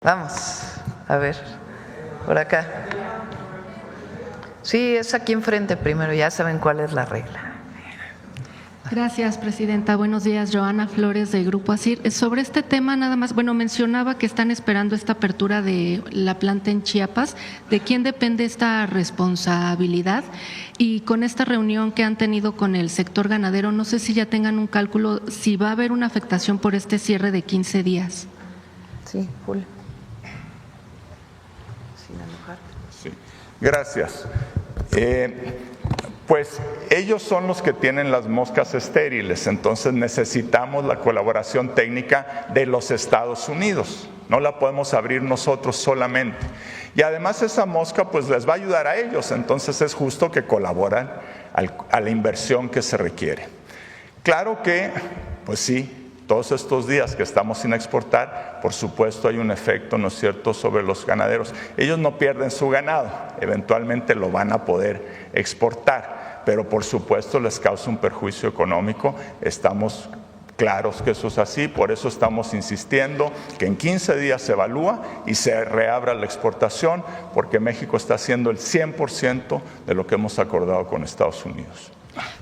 Vamos, a ver, por acá. Sí, es aquí enfrente primero, ya saben cuál es la regla. Gracias, presidenta. Buenos días, Joana Flores, de Grupo ASIR. Sobre este tema, nada más, mencionaba que están esperando esta apertura de la planta en Chiapas. ¿De quién depende esta responsabilidad? Y con esta reunión que han tenido con el sector ganadero, no sé si ya tengan un cálculo, si va a haber una afectación por este cierre de 15 días. Sí, Julio. Sin enojarte. Sí, gracias. Pues ellos son los que tienen las moscas estériles, entonces necesitamos la colaboración técnica de los Estados Unidos, no la podemos abrir nosotros solamente. Y además esa mosca pues les va a ayudar a ellos, entonces es justo que colaboran a la inversión que se requiere. Claro que, pues sí, todos estos días que estamos sin exportar, por supuesto hay un efecto, ¿no es cierto?, sobre los ganaderos. Ellos no pierden su ganado, eventualmente lo van a poder exportar, pero por supuesto les causa un perjuicio económico. Estamos claros que eso es así, por eso estamos insistiendo que en 15 días se evalúa y se reabra la exportación, porque México está haciendo el 100% de lo que hemos acordado con Estados Unidos.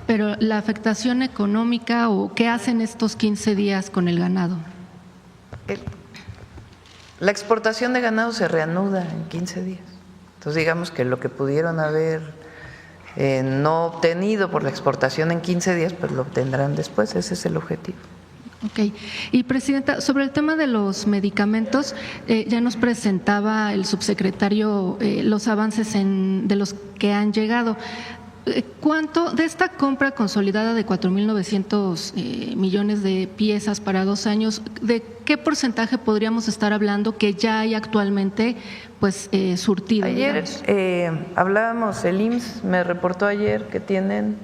Pero la afectación económica, ¿o qué hacen estos 15 días con el ganado? La exportación de ganado se reanuda en 15 días. Entonces digamos que lo que pudieron haber no obtenido por la exportación en 15 días, pues lo obtendrán después, ese es el objetivo. Ok. Y, presidenta, sobre el tema de los medicamentos, ya nos presentaba el subsecretario los avances de los que han llegado. ¿Cuánto de esta compra consolidada de 4.900 millones de piezas para 2 años, de qué porcentaje podríamos estar hablando que ya hay actualmente pues surtido? Ayer hablábamos, el IMSS me reportó ayer que tienen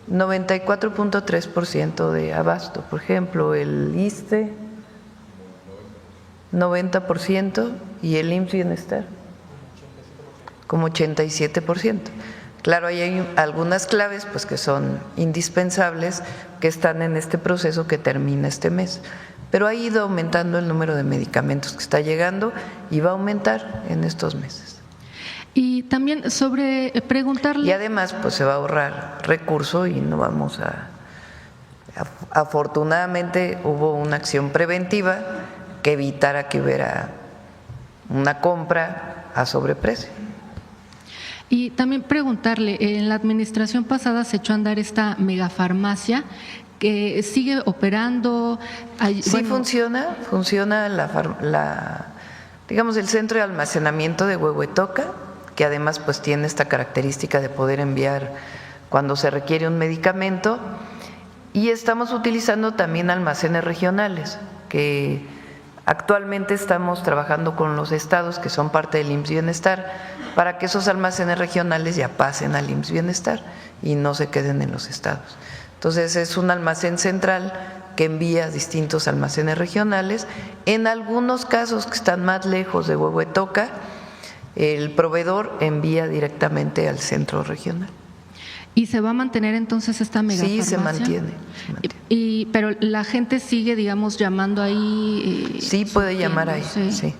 94.3% de abasto. Por ejemplo, el ISSSTE 90% y el IMSS Bienestar como 87%. Claro, ahí hay algunas claves pues que son indispensables, que están en este proceso que termina este mes, pero ha ido aumentando el número de medicamentos que está llegando y va a aumentar en estos meses. Y también sobre preguntarle… Y además pues se va a ahorrar recurso y no vamos afortunadamente hubo una acción preventiva que evitara que hubiera una compra a sobreprecio. Y también preguntarle, en la administración pasada se echó a andar esta megafarmacia que sigue operando. Sí, funciona digamos el centro de almacenamiento de Huehuetoca, que además pues tiene esta característica de poder enviar cuando se requiere un medicamento, y estamos utilizando también almacenes regionales, que actualmente estamos trabajando con los estados que son parte del IMSS Bienestar para que esos almacenes regionales ya pasen al IMSS Bienestar y no se queden en los estados. Entonces es un almacén central que envía a distintos almacenes regionales. En algunos casos que están más lejos de Huehuetoca, el proveedor envía directamente al centro regional. ¿Y se va a mantener entonces esta megafarmacia? Sí, se mantiene. Pero la gente sigue, digamos, llamando ahí. Sí, puede llamar ahí, sí.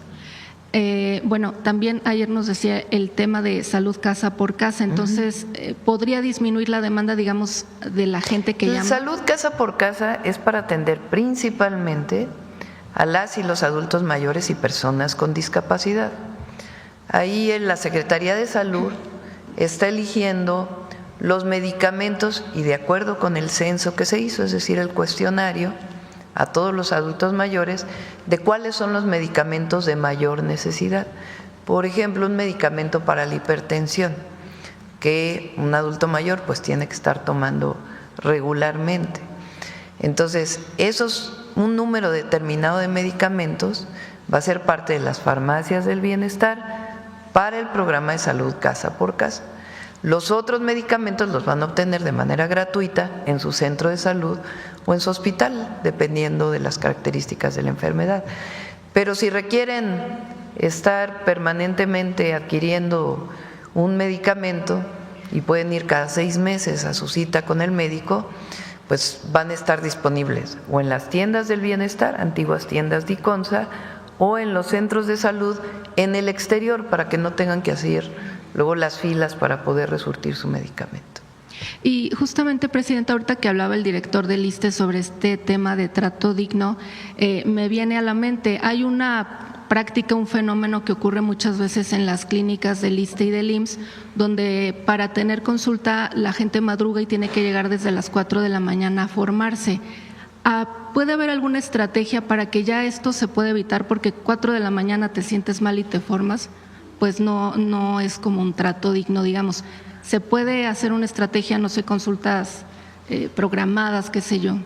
Bueno, también ayer nos decía el tema de salud casa por casa, entonces ¿podría disminuir la demanda, digamos, de la gente que llama? Salud casa por casa es para atender principalmente a las y los adultos mayores y personas con discapacidad. Ahí en la Secretaría de Salud está eligiendo los medicamentos y de acuerdo con el censo que se hizo, es decir, el cuestionario a todos los adultos mayores, de cuáles son los medicamentos de mayor necesidad. Por ejemplo, un medicamento para la hipertensión, que un adulto mayor pues tiene que estar tomando regularmente. Entonces, un número determinado de medicamentos va a ser parte de las farmacias del bienestar para el programa de salud casa por casa. Los otros medicamentos los van a obtener de manera gratuita en su centro de salud o en su hospital, dependiendo de las características de la enfermedad. Pero si requieren estar permanentemente adquiriendo un medicamento y pueden ir cada 6 meses a su cita con el médico, pues van a estar disponibles o en las tiendas del bienestar, antiguas tiendas de ICONSA, o en los centros de salud en el exterior para que no tengan que hacer luego las filas para poder resurtir su medicamento. Y justamente, Presidenta, ahorita que hablaba el director del ISSSTE sobre este tema de trato digno, me viene a la mente, hay una práctica, un fenómeno que ocurre muchas veces en las clínicas del ISSSTE y del IMSS, donde para tener consulta la gente madruga y tiene que llegar desde las 4 de la mañana a formarse. ¿Puede haber alguna estrategia para que ya esto se pueda evitar? Porque 4 de la mañana te sientes mal y te formas, pues no es como un trato digno, digamos. ¿Se puede hacer una estrategia, no sé, consultas programadas, qué sé yo?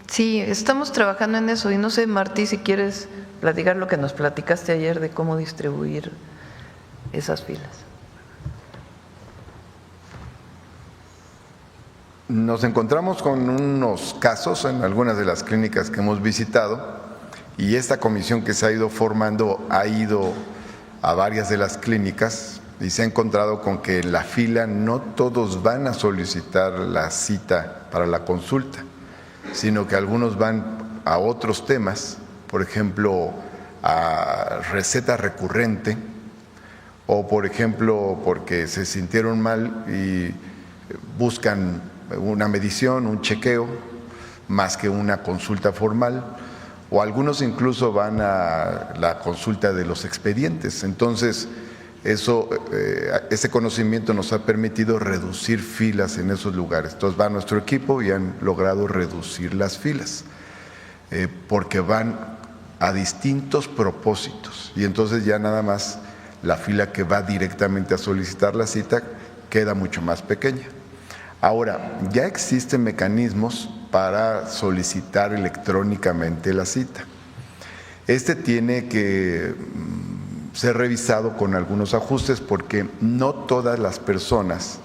Sí, estamos trabajando en eso y no sé, Martí, si quieres platicar lo que nos platicaste ayer de cómo distribuir esas filas. Nos encontramos con unos casos en algunas de las clínicas que hemos visitado y esta comisión que se ha ido formando ha ido a varias de las clínicas y se ha encontrado con que en la fila no todos van a solicitar la cita para la consulta, sino que algunos van a otros temas, por ejemplo, a receta recurrente o, por ejemplo, porque se sintieron mal y buscan una medición, un chequeo, más que una consulta formal, o algunos incluso van a la consulta de los expedientes. Entonces, ese conocimiento nos ha permitido reducir filas en esos lugares. Entonces va nuestro equipo y han logrado reducir las filas, porque van a distintos propósitos y entonces ya nada más la fila que va directamente a solicitar la cita queda mucho más pequeña. Ahora, ya existen mecanismos para solicitar electrónicamente la cita. Este tiene que ser revisado con algunos ajustes porque no todas las personas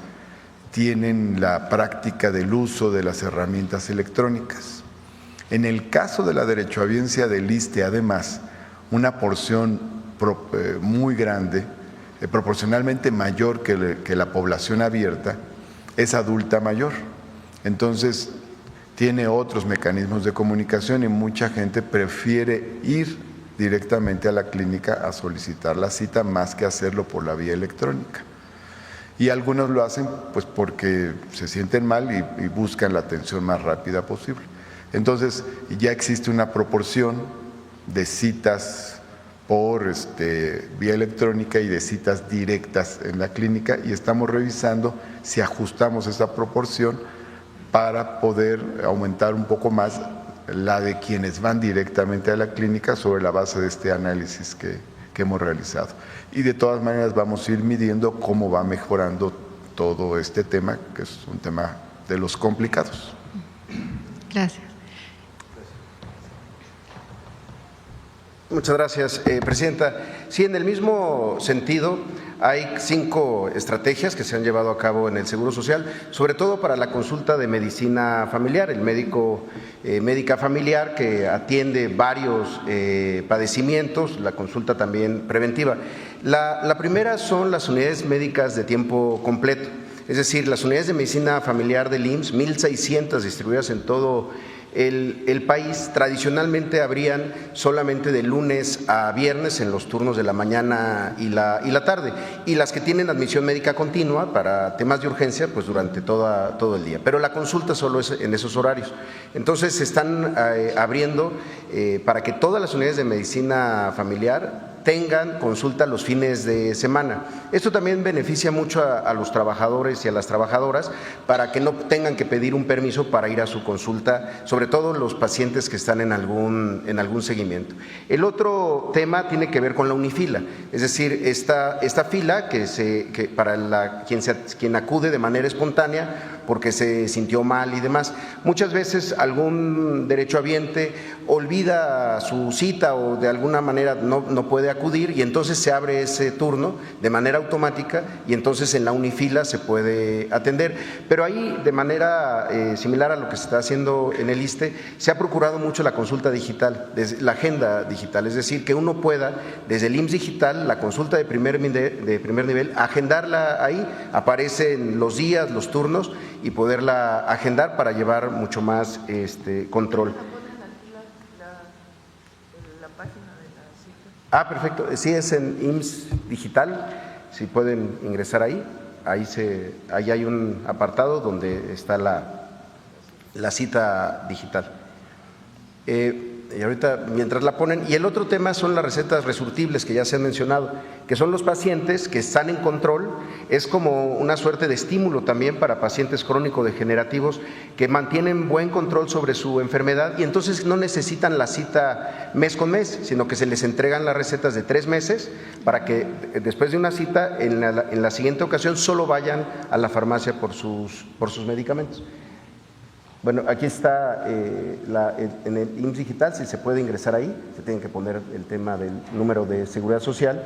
tienen la práctica del uso de las herramientas electrónicas. En el caso de la derechohabiencia del ISSSTE, además, una porción muy grande, proporcionalmente mayor que la población abierta, es adulta mayor. Entonces, tiene otros mecanismos de comunicación y mucha gente prefiere ir directamente a la clínica a solicitar la cita más que hacerlo por la vía electrónica. Y algunos lo hacen pues porque se sienten mal y buscan la atención más rápida posible. Entonces ya existe una proporción de citas por vía electrónica y de citas directas en la clínica y estamos revisando si ajustamos esa proporción para poder aumentar un poco más la de quienes van directamente a la clínica sobre la base de este análisis que hemos realizado. Y de todas maneras vamos a ir midiendo cómo va mejorando todo este tema, que es un tema de los complicados. Gracias. Muchas gracias, Presidenta. Sí, en el mismo sentido, hay 5 estrategias que se han llevado a cabo en el Seguro Social, sobre todo para la consulta de medicina familiar, el médica familiar que atiende varios padecimientos, la consulta también preventiva. La primera son las unidades médicas de tiempo completo, es decir, las unidades de medicina familiar del IMSS, 1,600 distribuidas en todo el país. Tradicionalmente abrían solamente de lunes a viernes en los turnos de la mañana y la tarde, y las que tienen admisión médica continua para temas de urgencia pues durante todo el día, pero la consulta solo es en esos horarios. Entonces se están abriendo para que todas las unidades de medicina familiar tengan consulta los fines de semana. Esto también beneficia mucho a los trabajadores y a las trabajadoras para que no tengan que pedir un permiso para ir a su consulta, sobre todo los pacientes que están en algún seguimiento. El otro tema tiene que ver con la unifila, es decir, esta fila que para quien acude de manera espontánea porque se sintió mal y demás. Muchas veces algún derechohabiente olvida su cita o de alguna manera no puede acudir y entonces se abre ese turno de manera automática y entonces en la unifila se puede atender. Pero ahí, de manera similar a lo que se está haciendo en el ISSSTE, se ha procurado mucho la consulta digital, la agenda digital, es decir, que uno pueda desde el IMSS digital, la consulta de primer nivel, agendarla ahí, aparecen los días, los turnos y poderla agendar para llevar mucho más control. Ah, perfecto. Sí, es en IMSS Digital. Si pueden ingresar ahí. Ahí hay un apartado donde está la cita digital. Y ahorita, mientras la ponen, y el otro tema son las recetas resurtibles que ya se han mencionado, que son los pacientes que están en control, es como una suerte de estímulo también para pacientes crónico-degenerativos que mantienen buen control sobre su enfermedad y entonces no necesitan la cita mes con mes, sino que se les entregan las recetas de 3 meses para que después de una cita, en la siguiente ocasión, solo vayan a la farmacia por sus medicamentos. Bueno, aquí está en el IMSS Digital, si se puede ingresar ahí, se tienen que poner el tema del número de seguridad social.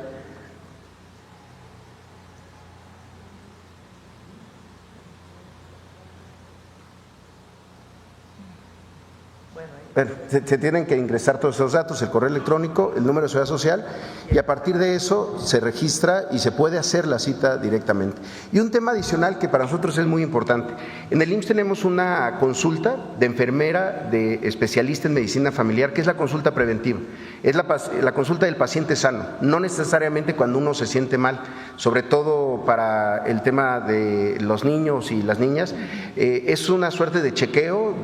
Bueno, se tienen que ingresar todos esos datos, el correo electrónico, el número de seguridad social, y a partir de eso se registra y se puede hacer la cita directamente. Y un tema adicional que para nosotros es muy importante. En el IMSS tenemos una consulta de enfermera, de especialista en medicina familiar, que es la consulta preventiva. Es la consulta del paciente sano, no necesariamente cuando uno se siente mal, sobre todo para el tema de los niños y las niñas. Es una suerte de chequeo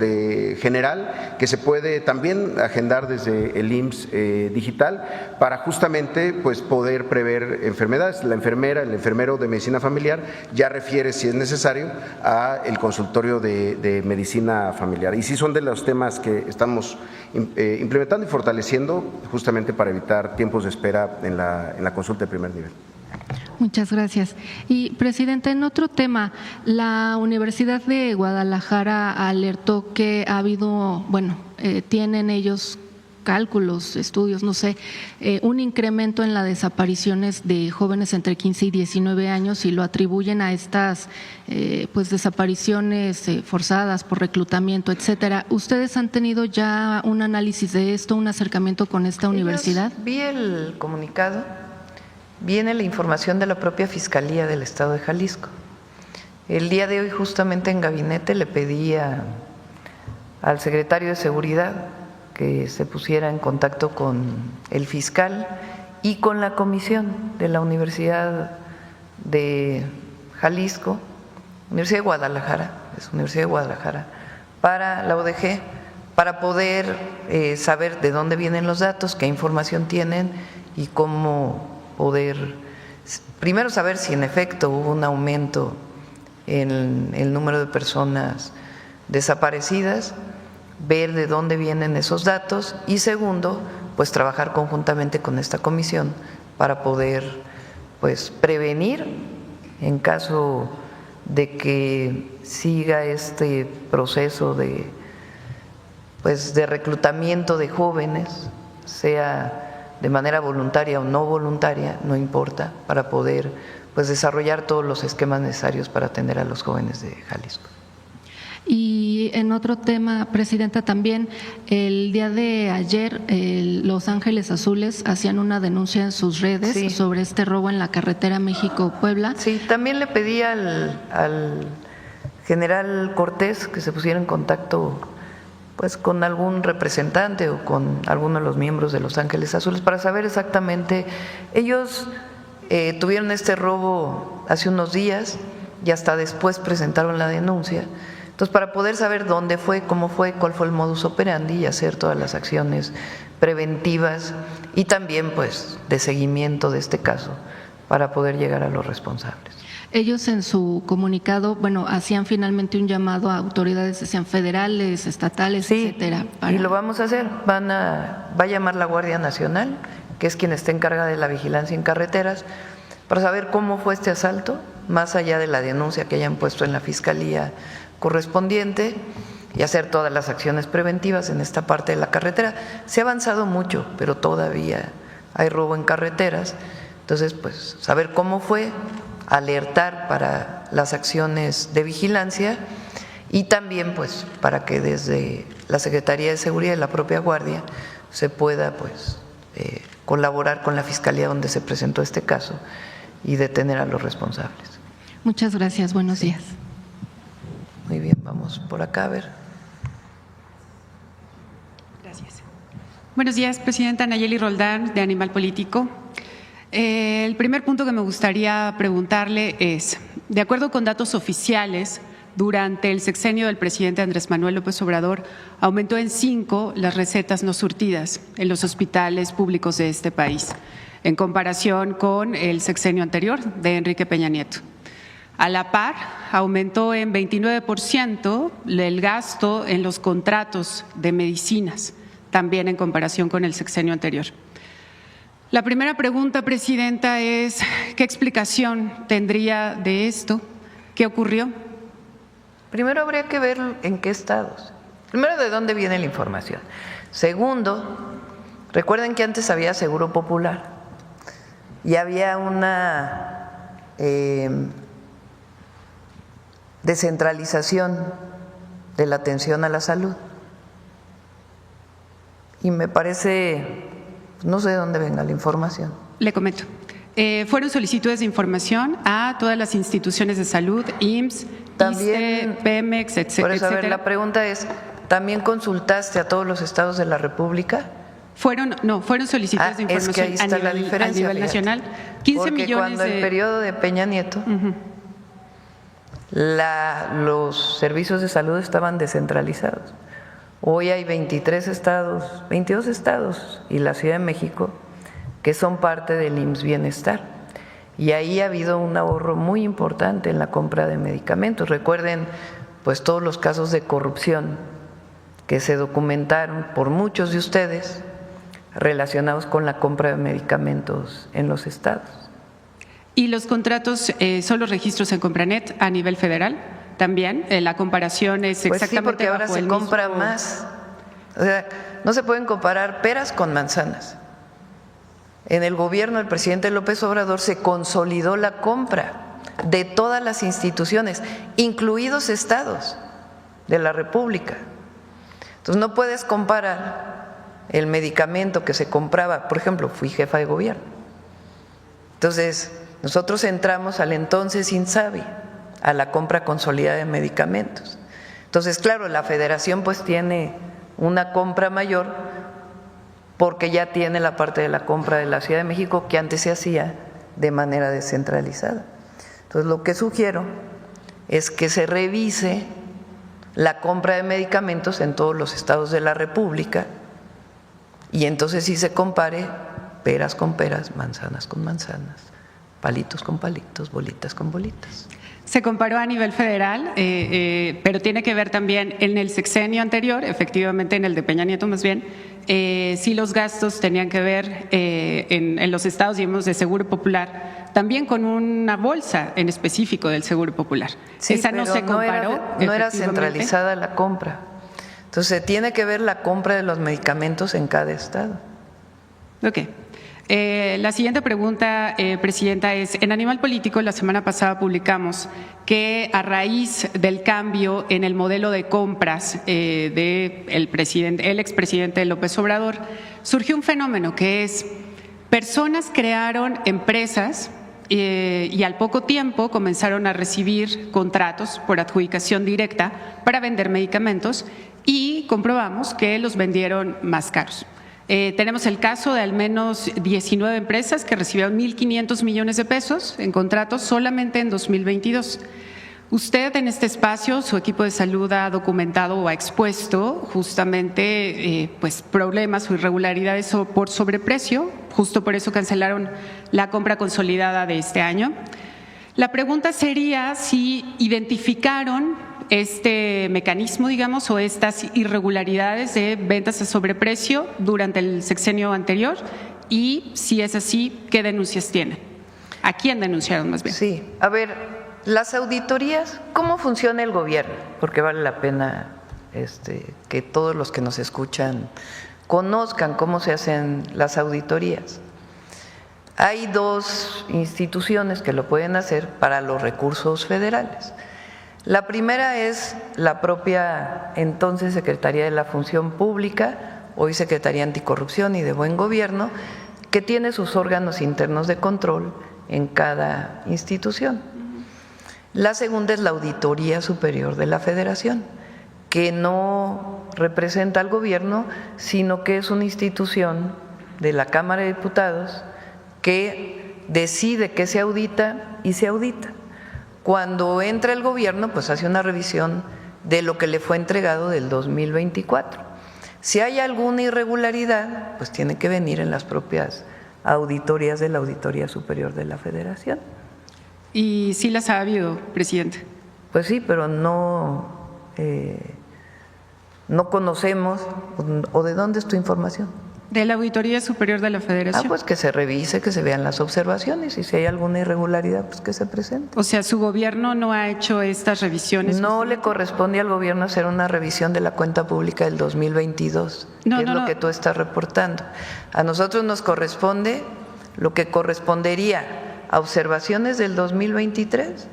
general que se puede también agendar desde el IMSS Digital para justamente pues, poder prever enfermedades. La enfermera, el enfermero de medicina familiar ya refiere, si es necesario, al consultorio de medicina familiar. Y sí son de los temas que estamos implementando y fortaleciendo justamente para evitar tiempos de espera en la consulta de primer nivel. Muchas gracias. Y, presidente, en otro tema, la Universidad de Guadalajara alertó que ha habido, tienen ellos cálculos, estudios, no sé, un incremento en las desapariciones de jóvenes entre 15 y 19 años y lo atribuyen a estas desapariciones forzadas por reclutamiento, etcétera. ¿Ustedes han tenido ya un análisis de esto, un acercamiento con esta universidad? Vi el comunicado. Viene la información de la propia Fiscalía del Estado de Jalisco. El día de hoy, justamente en gabinete, le pedí al secretario de Seguridad que se pusiera en contacto con el fiscal y con la comisión de la Universidad de Jalisco, Universidad de Guadalajara, para la ODG, para poder saber de dónde vienen los datos, qué información tienen y cómo poder, primero, saber si en efecto hubo un aumento en el número de personas desaparecidas, ver de dónde vienen esos datos y segundo, pues trabajar conjuntamente con esta comisión para poder prevenir en caso de que siga este proceso de reclutamiento de jóvenes, sea de manera voluntaria o no voluntaria, no importa, para poder desarrollar todos los esquemas necesarios para atender a los jóvenes de Jalisco. Y en otro tema, presidenta, también el día de ayer Los Ángeles Azules hacían una denuncia en sus redes sobre este robo en la carretera México-Puebla. Sí, también le pedí al general Cortés que se pusiera en contacto con algún representante o con alguno de los miembros de Los Ángeles Azules para saber exactamente. Ellos tuvieron este robo hace unos días y hasta después presentaron la denuncia. Entonces, para poder saber dónde fue, cómo fue, cuál fue el modus operandi y hacer todas las acciones preventivas y también de seguimiento de este caso para poder llegar a los responsables. Ellos en su comunicado, hacían finalmente un llamado a autoridades, decían federales, estatales, etcétera. Y lo vamos a hacer. Va a llamar la Guardia Nacional, que es quien está encargada de la vigilancia en carreteras, para saber cómo fue este asalto, más allá de la denuncia que hayan puesto en la fiscalía correspondiente y hacer todas las acciones preventivas en esta parte de la carretera. Se ha avanzado mucho, pero todavía hay robo en carreteras. Entonces, saber cómo fue, alertar para las acciones de vigilancia y también para que desde la Secretaría de Seguridad y la propia Guardia se pueda colaborar con la Fiscalía donde se presentó este caso y detener a los responsables. Muchas gracias, buenos días. Muy bien, vamos por acá a ver. Gracias. Buenos días, Presidenta. Nayeli Roldán, de Animal Político. El primer punto que me gustaría preguntarle es, de acuerdo con datos oficiales, durante el sexenio del presidente Andrés Manuel López Obrador, aumentó en 5 las recetas no surtidas en los hospitales públicos de este país, en comparación con el sexenio anterior de Enrique Peña Nieto. A la par, aumentó en 29% el gasto en los contratos de medicinas, también en comparación con el sexenio anterior. La primera pregunta, Presidenta, es ¿qué explicación tendría de esto? ¿Qué ocurrió? Primero habría que ver en qué estados. Primero, de dónde viene la información. Segundo, recuerden que antes había Seguro Popular y había una descentralización de la atención a la salud. Y me parece, no sé de dónde venga la información. Le comento. Fueron solicitudes de información a todas las instituciones de salud, IMSS, También, ISSSTE, Pemex, etcétera. Por eso, a ver, la pregunta es, ¿también consultaste a todos los estados de la República? Fueron solicitudes de información es que ahí está la diferencia, a nivel fíjate. nacional. 15 Porque millones cuando el periodo de Peña Nieto, los servicios de salud estaban descentralizados. Hoy hay 22 estados y la Ciudad de México que son parte del IMSS Bienestar. Y ahí ha habido un ahorro muy importante en la compra de medicamentos. Recuerden, pues, todos los casos de corrupción que se documentaron por muchos de ustedes relacionados con la compra de medicamentos en los estados. ¿Y los contratos son los registros en Compranet a nivel federal? También la comparación es Pues exactamente sí, porque ahora bajo se el compra mismo... más. O sea, no se pueden comparar peras con manzanas. En el gobierno del presidente López Obrador se consolidó la compra de todas las instituciones, incluidos estados de la República. Entonces no puedes comparar el medicamento que se compraba, por ejemplo, fui jefa de gobierno. Entonces, nosotros entramos al entonces INSABI, a la compra consolidada de medicamentos. Entonces, claro, la federación pues tiene una compra mayor porque ya tiene la parte de la compra de la Ciudad de México que antes se hacía de manera descentralizada. Entonces, lo que sugiero es que se revise la compra de medicamentos en todos los estados de la República y entonces sí se compare peras con peras, manzanas con manzanas, palitos con palitos, bolitas con bolitas. Se comparó a nivel federal, pero tiene que ver también en el sexenio anterior, efectivamente en el de Peña Nieto más bien, sí los gastos tenían que ver en los estados, digamos, de Seguro Popular, también con una bolsa en específico del Seguro Popular. Sí, esa no se comparó. No era centralizada la compra. Entonces, tiene que ver la compra de los medicamentos en cada estado. Ok. La siguiente pregunta, Presidenta, es, en Animal Político la semana pasada publicamos que a raíz del cambio en el modelo de compras del expresidente López Obrador, surgió un fenómeno que es, personas crearon empresas y al poco tiempo comenzaron a recibir contratos por adjudicación directa para vender medicamentos y comprobamos que los vendieron más caros. Tenemos el caso de al menos 19 empresas que recibieron 1.500 millones de pesos en contratos solamente en 2022. Usted en este espacio, su equipo de salud ha documentado o ha expuesto justamente pues problemas o irregularidades por sobreprecio, justo por eso cancelaron la compra consolidada de este año. La pregunta sería si identificaron este mecanismo, digamos, o estas irregularidades de ventas a sobreprecio durante el sexenio anterior y, si es así, ¿qué denuncias tienen? ¿A quién denunciaron más bien? Sí, a ver, las auditorías, ¿cómo funciona el gobierno? Porque vale la pena que todos los que nos escuchan conozcan cómo se hacen las auditorías. Hay 2 instituciones que lo pueden hacer para los recursos federales. La primera es la propia entonces Secretaría de la Función Pública, hoy Secretaría Anticorrupción y de Buen Gobierno, que tiene sus órganos internos de control en cada institución. La segunda es la Auditoría Superior de la Federación, que no representa al gobierno, sino que es una institución de la Cámara de Diputados que decide qué se audita y se audita. Cuando entra el gobierno, pues hace una revisión de lo que le fue entregado del 2024. Si hay alguna irregularidad, pues tiene que venir en las propias auditorías de la Auditoría Superior de la Federación. ¿Y sí las ha habido, presidente? Pues sí, pero no conocemos, ¿o de dónde es tu información? De la Auditoría Superior de la Federación. Pues que se revise, que se vean las observaciones y si hay alguna irregularidad, pues que se presente. O sea, ¿su gobierno no ha hecho estas revisiones? No le corresponde al gobierno hacer una revisión de la cuenta pública del 2022, que es lo que tú estás reportando. A nosotros nos corresponde lo que correspondería a observaciones del 2023,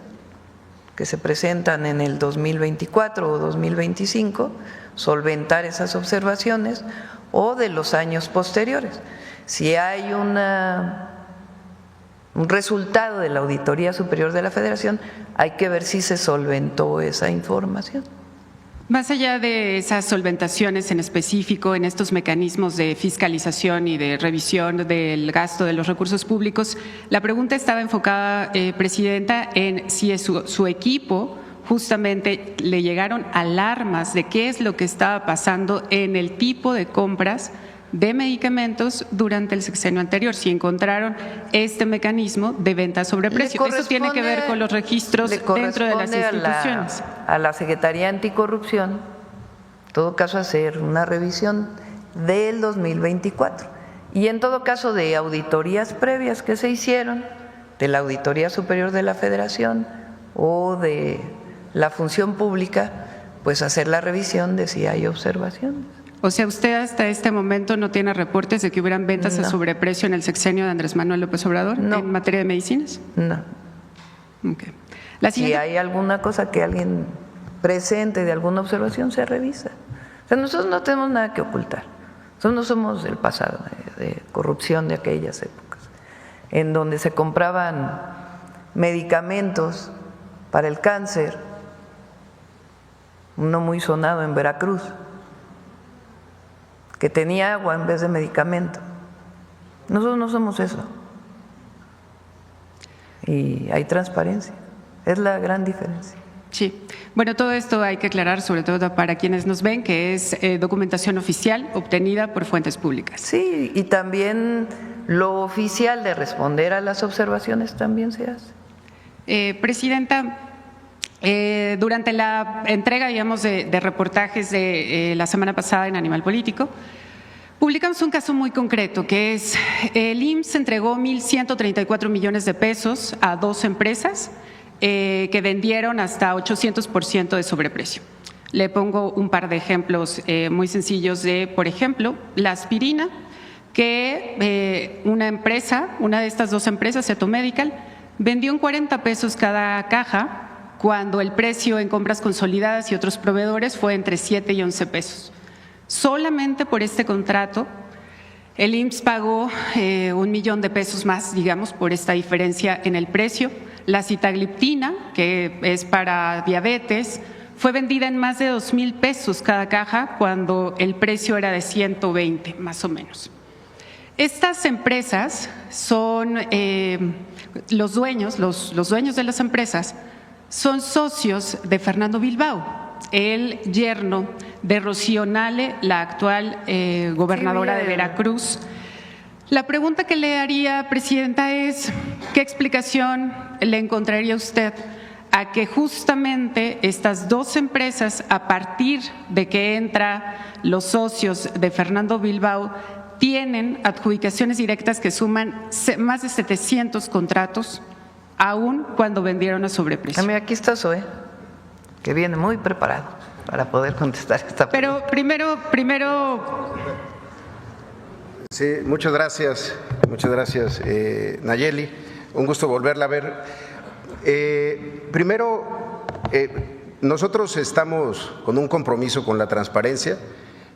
que se presentan en el 2024 o 2025, solventar esas observaciones, o de los años posteriores. Si hay un resultado de la Auditoría Superior de la Federación, hay que ver si se solventó esa información. Más allá de esas solventaciones en específico, en estos mecanismos de fiscalización y de revisión del gasto de los recursos públicos, la pregunta estaba enfocada, Presidenta, en si su equipo justamente le llegaron alarmas de qué es lo que estaba pasando en el tipo de compras de medicamentos durante el sexenio anterior, si encontraron este mecanismo de venta sobre precio. Eso tiene que ver con los registros dentro de las instituciones. A la Secretaría Anticorrupción, en todo caso, hacer una revisión del 2024 y en todo caso de auditorías previas que se hicieron de la Auditoría Superior de la Federación o de la función pública, pues hacer la revisión de si hay observaciones. O sea, ¿usted hasta este momento no tiene reportes de que hubieran ventas a sobreprecio en el sexenio de Andrés Manuel López Obrador en materia de medicinas? No. Okay. Si hay alguna cosa que alguien presente de alguna observación, se revisa. O sea, nosotros no tenemos nada que ocultar. Nosotros no somos del pasado, de corrupción de aquellas épocas, en donde se compraban medicamentos para el cáncer, uno muy sonado en Veracruz, que tenía agua en vez de medicamento. Nosotros no somos eso. Y hay transparencia. Es la gran diferencia. Sí. Bueno, todo esto hay que aclarar, sobre todo para quienes nos ven, que es documentación oficial obtenida por fuentes públicas. Sí, y también lo oficial de responder a las observaciones también se hace. Presidenta, durante la entrega, digamos, de reportajes de la semana pasada en Animal Político, publicamos un caso muy concreto, que es el IMSS entregó 1.134 millones de pesos a 2 empresas que vendieron hasta 800% de sobreprecio. Le pongo un par de ejemplos muy sencillos de, por ejemplo, la aspirina, que una de estas 2 empresas, Cetomedical, vendió en 40 pesos cada caja, cuando el precio en compras consolidadas y otros proveedores fue entre 7 y 11 pesos. Solamente por este contrato, el IMSS pagó 1 millón de pesos más, digamos, por esta diferencia en el precio. La sitagliptina, que es para diabetes, fue vendida en más de 2,000 pesos cada caja, cuando el precio era de 120, más o menos. Estas empresas son los dueños de las empresas son socios de Fernando Bilbao, el yerno de Rocío Nale, la actual gobernadora de Veracruz. La pregunta que le haría, Presidenta, es ¿qué explicación le encontraría usted a que justamente estas 2 empresas, a partir de que entran los socios de Fernando Bilbao, tienen adjudicaciones directas que suman más de 700 contratos, aún cuando vendieron a sobreprecio? Aquí está Zoe, que viene muy preparado para poder contestar esta pregunta. Pero primero. Sí, muchas gracias, Nayeli. Un gusto volverla a ver. Primero, nosotros estamos con un compromiso con la transparencia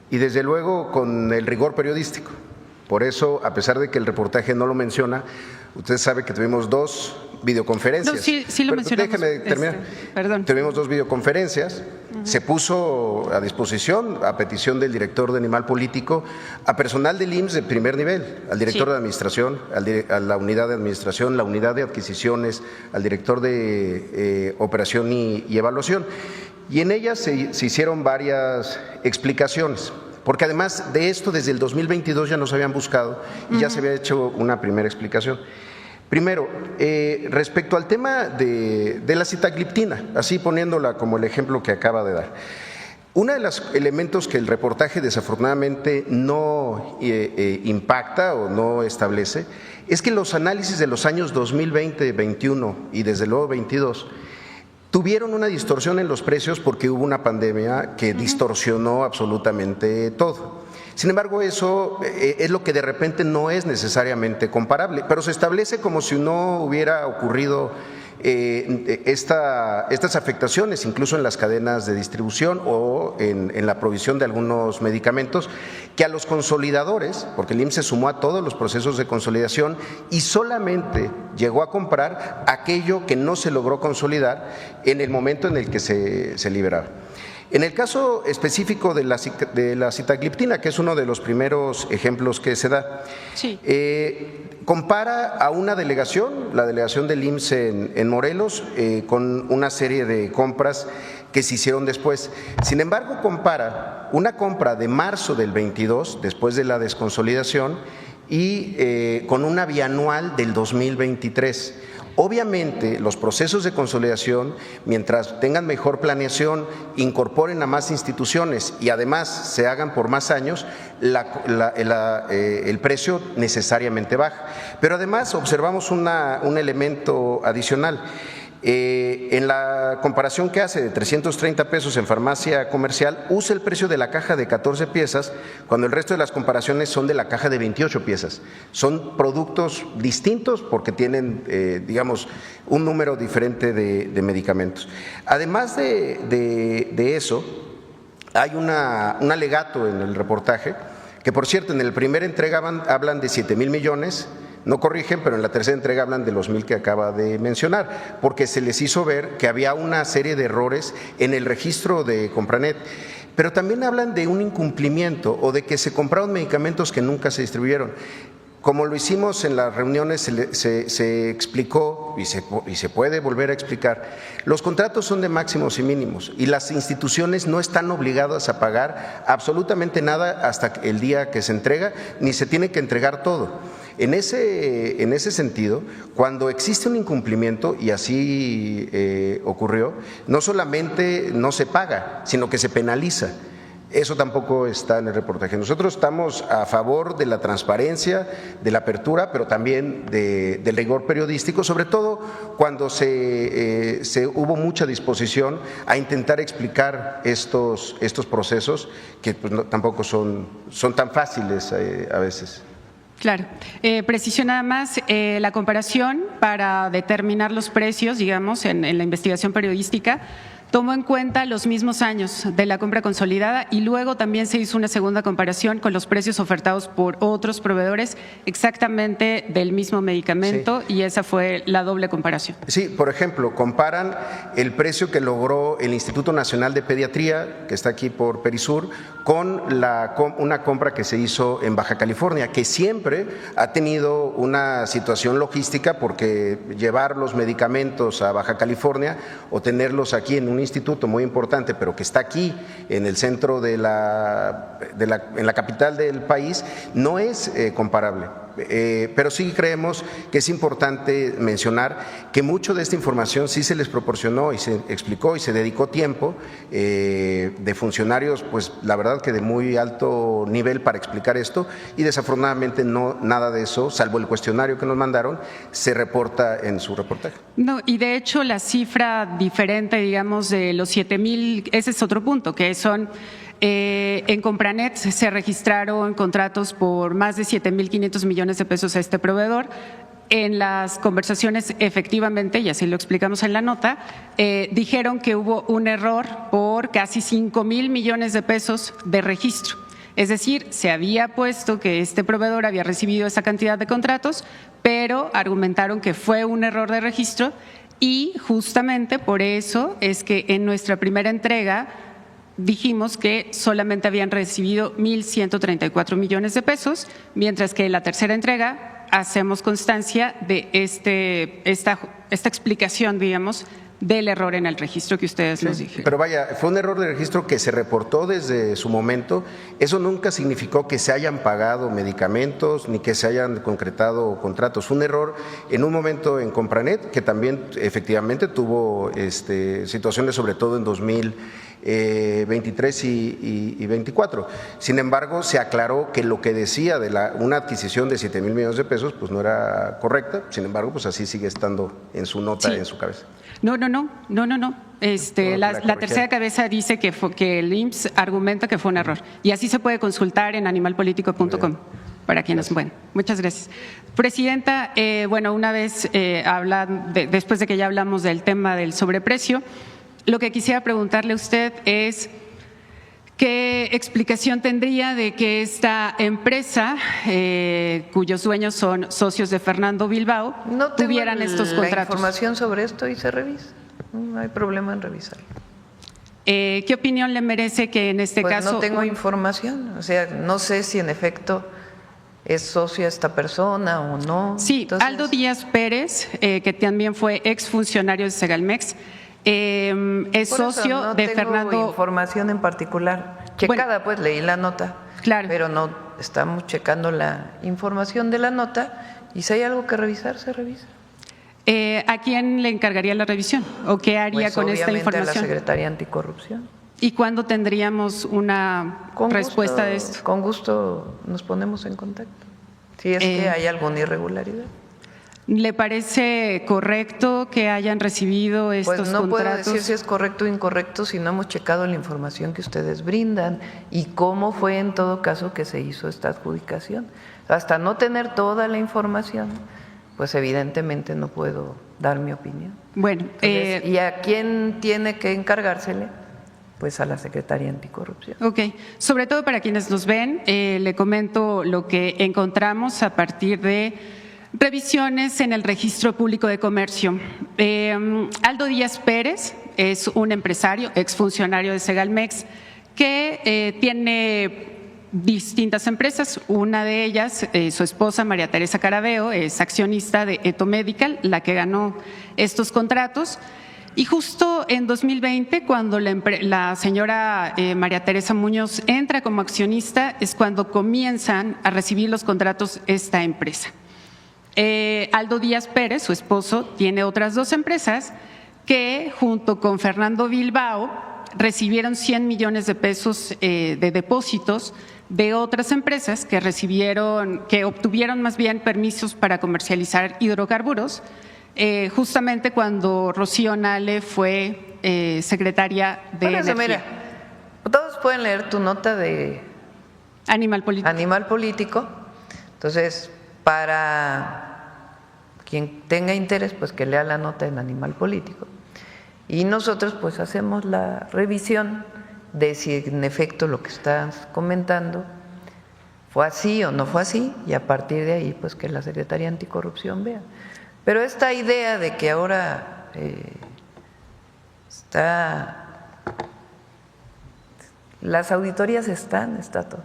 y desde luego con el rigor periodístico. Por eso, a pesar de que el reportaje no lo menciona, usted sabe que tuvimos 2 videoconferencias. No, sí lo mencionamos. Déjeme terminar. Perdón. Tuvimos 2 videoconferencias. Se puso a disposición, a petición del director de Animal Político, a personal del IMSS de primer nivel, al director de administración, a la unidad de administración, la unidad de adquisiciones, al director de operación y evaluación. Y en ellas se hicieron varias explicaciones. Porque además de esto, desde el 2022 ya nos habían buscado y ya se había hecho una primera explicación. Primero, respecto al tema de la sitagliptina, así poniéndola como el ejemplo que acaba de dar. Uno de los elementos que el reportaje desafortunadamente no impacta o no establece es que los análisis de los años 2020, 21 y desde luego 22 tuvieron una distorsión en los precios porque hubo una pandemia que distorsionó absolutamente todo. Sin embargo, eso es lo que de repente no es necesariamente comparable, pero se establece como si no hubiera ocurrido estas afectaciones, incluso en las cadenas de distribución o en la provisión de algunos medicamentos, que a los consolidadores, porque el IMSS se sumó a todos los procesos de consolidación y solamente llegó a comprar aquello que no se logró consolidar en el momento en el que se liberaba. En el caso específico de la sitagliptina, que es uno de los primeros ejemplos que se da, compara a una delegación, la delegación del IMSS en Morelos, con una serie de compras que se hicieron después. Sin embargo, compara una compra de marzo del 22, después de la desconsolidación, y con una bianual del 2023. Obviamente, los procesos de consolidación, mientras tengan mejor planeación, incorporen a más instituciones y además se hagan por más años, el precio necesariamente baja. Pero además observamos un elemento adicional. En la comparación que hace de 330 pesos en farmacia comercial, usa el precio de la caja de 14 piezas, cuando el resto de las comparaciones son de la caja de 28 piezas. Son productos distintos porque tienen, digamos, un número diferente de medicamentos. Además de eso, hay un alegato en el reportaje, que por cierto, en la primera entrega hablan de 7,000 millones, no corrigen, pero en la tercera entrega hablan de los 1,000 que acaba de mencionar, porque se les hizo ver que había una serie de errores en el registro de Compranet. Pero también hablan de un incumplimiento o de que se compraron medicamentos que nunca se distribuyeron. Como lo hicimos en las reuniones, se explicó y se puede volver a explicar, los contratos son de máximos y mínimos y las instituciones no están obligadas a pagar absolutamente nada hasta el día que se entrega, ni se tiene que entregar todo. En ese sentido, cuando existe un incumplimiento, y así ocurrió, no solamente no se paga, sino que se penaliza. Eso tampoco está en el reportaje. Nosotros estamos a favor de la transparencia, de la apertura, pero también del rigor periodístico, sobre todo cuando hubo mucha disposición a intentar explicar estos procesos que pues, tampoco son tan fáciles a veces. Claro. Preciso nada más, la comparación para determinar los precios, digamos, en la investigación periodística, tomó en cuenta los mismos años de la compra consolidada y luego también se hizo una segunda comparación con los precios ofertados por otros proveedores exactamente del mismo medicamento, sí. Y esa fue la doble comparación. Sí, por ejemplo, comparan el precio que logró el Instituto Nacional de Pediatría, que está aquí por Perisur, con una compra que se hizo en Baja California, que siempre ha tenido una situación logística porque llevar los medicamentos a Baja California o tenerlos aquí en un instituto muy importante, pero que está aquí en el centro en la capital del país, no es comparable. Pero sí creemos que es importante mencionar que mucho de esta información sí se les proporcionó y se explicó y se dedicó tiempo de funcionarios, pues la verdad que de muy alto nivel para explicar esto, y desafortunadamente no nada de eso, salvo el cuestionario que nos mandaron, se reporta en su reportaje. No, y de hecho la cifra diferente, digamos, de los 7,000, ese es otro punto, que son en Compranet se registraron contratos por más de 7,500 millones de pesos a este proveedor. En las conversaciones, efectivamente, y así lo explicamos en la nota, dijeron que hubo un error por casi 5,000 millones de pesos de registro. Es decir, se había puesto que este proveedor había recibido esa cantidad de contratos, pero argumentaron que fue un error de registro y justamente por eso es que en nuestra primera entrega dijimos que solamente habían recibido 1.134 millones de pesos, mientras que en la tercera entrega hacemos constancia de esta explicación, digamos, del error en el registro que ustedes nos dijeron. Pero vaya, fue un error de registro que se reportó desde su momento. Eso nunca significó que se hayan pagado medicamentos ni que se hayan concretado contratos. Fue un error en un momento en Compranet, que también efectivamente tuvo situaciones, sobre todo en 2023 y 24. Sin embargo, se aclaró que lo que decía de una adquisición de 7,000 millones de pesos pues no era correcta. Sin embargo, pues así sigue estando en su nota, en su cabeza. No. La tercera cabeza dice que el IMSS argumenta que fue un error. Y así se puede consultar en animalpolitico.com para quienes. Bueno, muchas gracias. Presidenta, una vez después de que ya hablamos del tema del sobreprecio, lo que quisiera preguntarle a usted es ¿qué explicación tendría de que esta empresa, cuyos dueños son socios de Fernando Bilbao, no tengo tuvieran estos contratos? La información sobre esto y se revisa. No hay problema en revisarlo. ¿Qué opinión le merece que en este caso? No tengo información, o sea, no sé si en efecto es socia esta persona o no. Sí, entonces, Aldo Díaz Pérez, que también fue exfuncionario de Segalmex, es socio de Fernando. No tengo información en particular. Checada, pues leí la nota. Claro. Pero no estamos checando la información de la nota y si hay algo que revisar, se revisa. ¿A quién le encargaría la revisión o qué haría pues con esta información? A la Secretaría Anticorrupción. ¿Y cuándo tendríamos una respuesta de esto? Con gusto nos ponemos en contacto. Si es que hay alguna irregularidad. ¿Le parece correcto que hayan recibido estos contratos? Pues no puedo decir si es correcto o incorrecto si no hemos checado la información que ustedes brindan y cómo fue en todo caso que se hizo esta adjudicación. Hasta no tener toda la información, pues evidentemente no puedo dar mi opinión. Bueno, entonces, ¿y a quién tiene que encargársele? Pues a la Secretaría Anticorrupción. Ok, sobre todo para quienes nos ven, le comento lo que encontramos a partir de revisiones en el Registro Público de Comercio. Aldo Díaz Pérez es un empresario, exfuncionario de Segalmex, que tiene distintas empresas. Una de ellas, su esposa María Teresa Carabeo, es accionista de Eto Medical, la que ganó estos contratos. Y justo en 2020, cuando la señora María Teresa Muñoz entra como accionista, es cuando comienzan a recibir los contratos esta empresa. Aldo Díaz Pérez, su esposo, tiene otras dos empresas que junto con Fernando Bilbao recibieron 100 millones de pesos de depósitos de otras empresas que obtuvieron más bien permisos para comercializar hidrocarburos, justamente cuando Rocío Nale fue secretaria de Energía. Mira, todos pueden leer tu nota de Animal Político. Entonces, para quien tenga interés, pues que lea la nota en Animal Político. Y nosotros pues hacemos la revisión de si en efecto lo que estás comentando fue así o no fue así, y a partir de ahí pues que la Secretaría Anticorrupción vea. Pero esta idea de que ahora las auditorías está todo,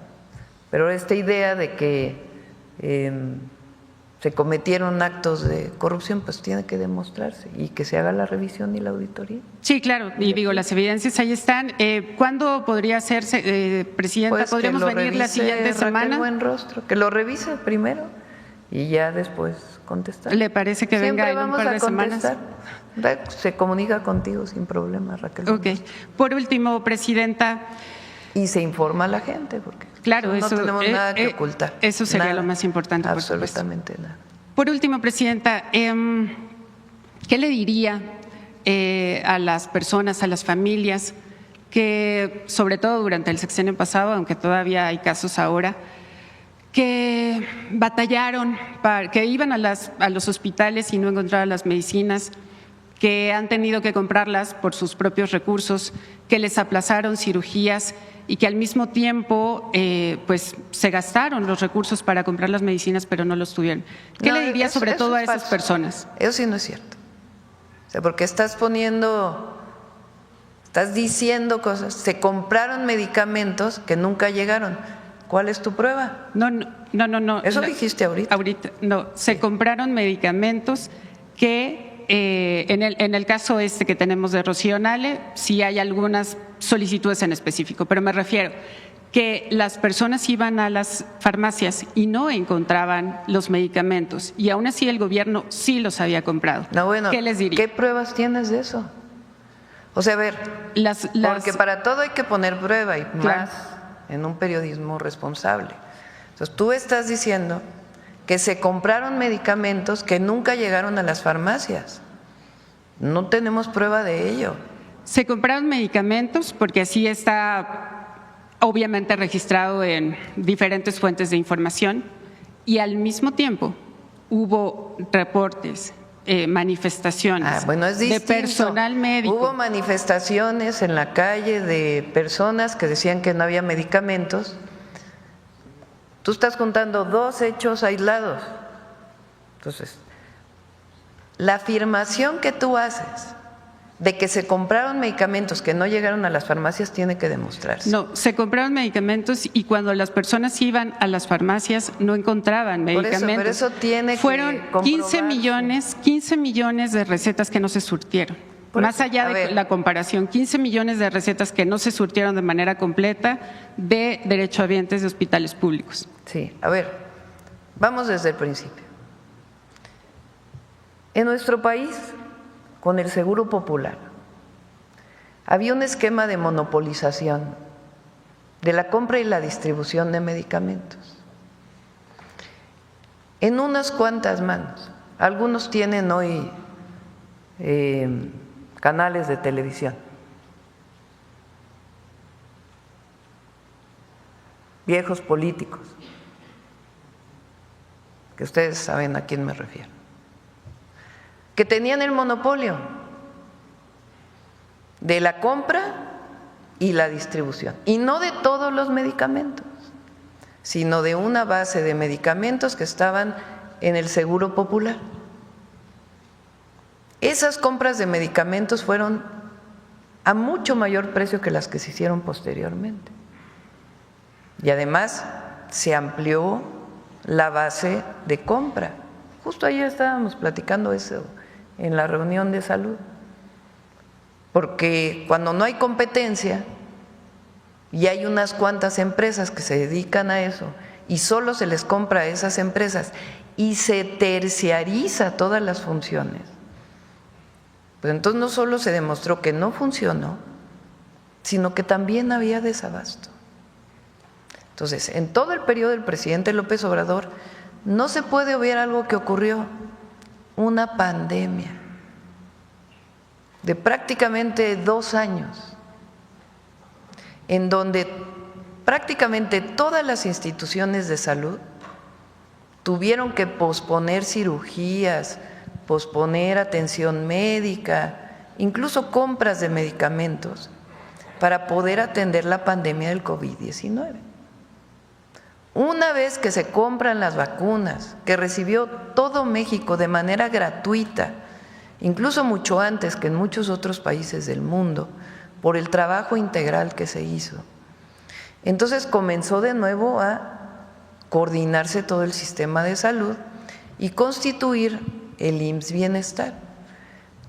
pero esta idea de que se cometieron actos de corrupción, pues tiene que demostrarse y que se haga la revisión y la auditoría. Sí, claro, y digo, las evidencias ahí están. ¿Cuándo podría hacerse, Presidenta? Pues ¿Podríamos venir la siguiente semana? Buenrostro, que lo revise primero y ya después contestar. ¿Le parece que venga en un par de semanas? Se comunica contigo sin problema, Raquel. Ok. Por último, Presidenta. Y se informa a la gente, porque claro, no tenemos nada que ocultar. Eso sería lo más importante, por supuesto. Absolutamente nada. Por último, Presidenta, ¿qué le diría a las personas, a las familias que, sobre todo durante el sexenio pasado, aunque todavía hay casos ahora, que batallaron, que iban a los hospitales y no encontraban las medicinas, que han tenido que comprarlas por sus propios recursos, que les aplazaron cirugías y que al mismo tiempo pues se gastaron los recursos para comprar las medicinas, pero no los tuvieron. ¿Qué No, le diría sobre eso todo a es esas falso. personas? Eso sí no es cierto. O sea, porque estás diciendo cosas. Se compraron medicamentos que nunca llegaron. ¿Cuál es tu prueba? No. Eso dijiste ahorita. No, se compraron medicamentos que en el caso que tenemos de Rocío Nale, sí hay algunas solicitudes en específico, pero me refiero que las personas iban a las farmacias y no encontraban los medicamentos y aún así el gobierno sí los había comprado. No, bueno, ¿Qué les diría? ¿qué pruebas tienes de eso? O sea, a ver, porque para todo hay que poner prueba y Claro. más en un periodismo responsable. Entonces, tú estás diciendo que se compraron medicamentos que nunca llegaron a las farmacias. No tenemos prueba de ello. Se compraron medicamentos porque así está obviamente registrado en diferentes fuentes de información y al mismo tiempo hubo reportes, manifestaciones Bueno, es de distinto. personal médico. Hubo manifestaciones en la calle de personas que decían que no había medicamentos. Tú estás contando dos hechos aislados. Entonces, la afirmación que tú haces de que se compraron medicamentos que no llegaron a las farmacias tiene que demostrarse. No, se compraron medicamentos y cuando las personas iban a las farmacias no encontraban medicamentos. Pero eso tiene que Fueron 15 comprobarse. millones de recetas que no se surtieron. Por Más eso, allá a de ver. la comparación, 15 millones de recetas que no se surtieron de manera completa de derechohabientes de hospitales públicos. Sí, a ver, vamos desde el principio. En nuestro país, con el Seguro Popular, había un esquema de monopolización de la compra y la distribución de medicamentos en unas cuantas manos. Algunos tienen hoy canales de televisión. Viejos políticos, que ustedes saben a quién me refiero, que tenían el monopolio de la compra y la distribución, y no de todos los medicamentos, sino de una base de medicamentos que estaban en el Seguro Popular. Esas compras de medicamentos fueron a mucho mayor precio que las que se hicieron posteriormente. Y además se amplió la base de compra. Justo ayer estábamos platicando eso en la reunión de salud. Porque cuando no hay competencia y hay unas cuantas empresas que se dedican a eso y solo se les compra a esas empresas y se terciariza todas las funciones, pues entonces no solo se demostró que no funcionó, sino que también había desabasto. Entonces, en todo el periodo del presidente López Obrador no se puede obviar algo que ocurrió, una pandemia de prácticamente 2 años, en donde prácticamente todas las instituciones de salud tuvieron que posponer cirugías, posponer atención médica, incluso compras de medicamentos para poder atender la pandemia del COVID-19. Una vez que se compran las vacunas, que recibió todo México de manera gratuita, incluso mucho antes que en muchos otros países del mundo, por el trabajo integral que se hizo, entonces comenzó de nuevo a coordinarse todo el sistema de salud y constituir el IMSS Bienestar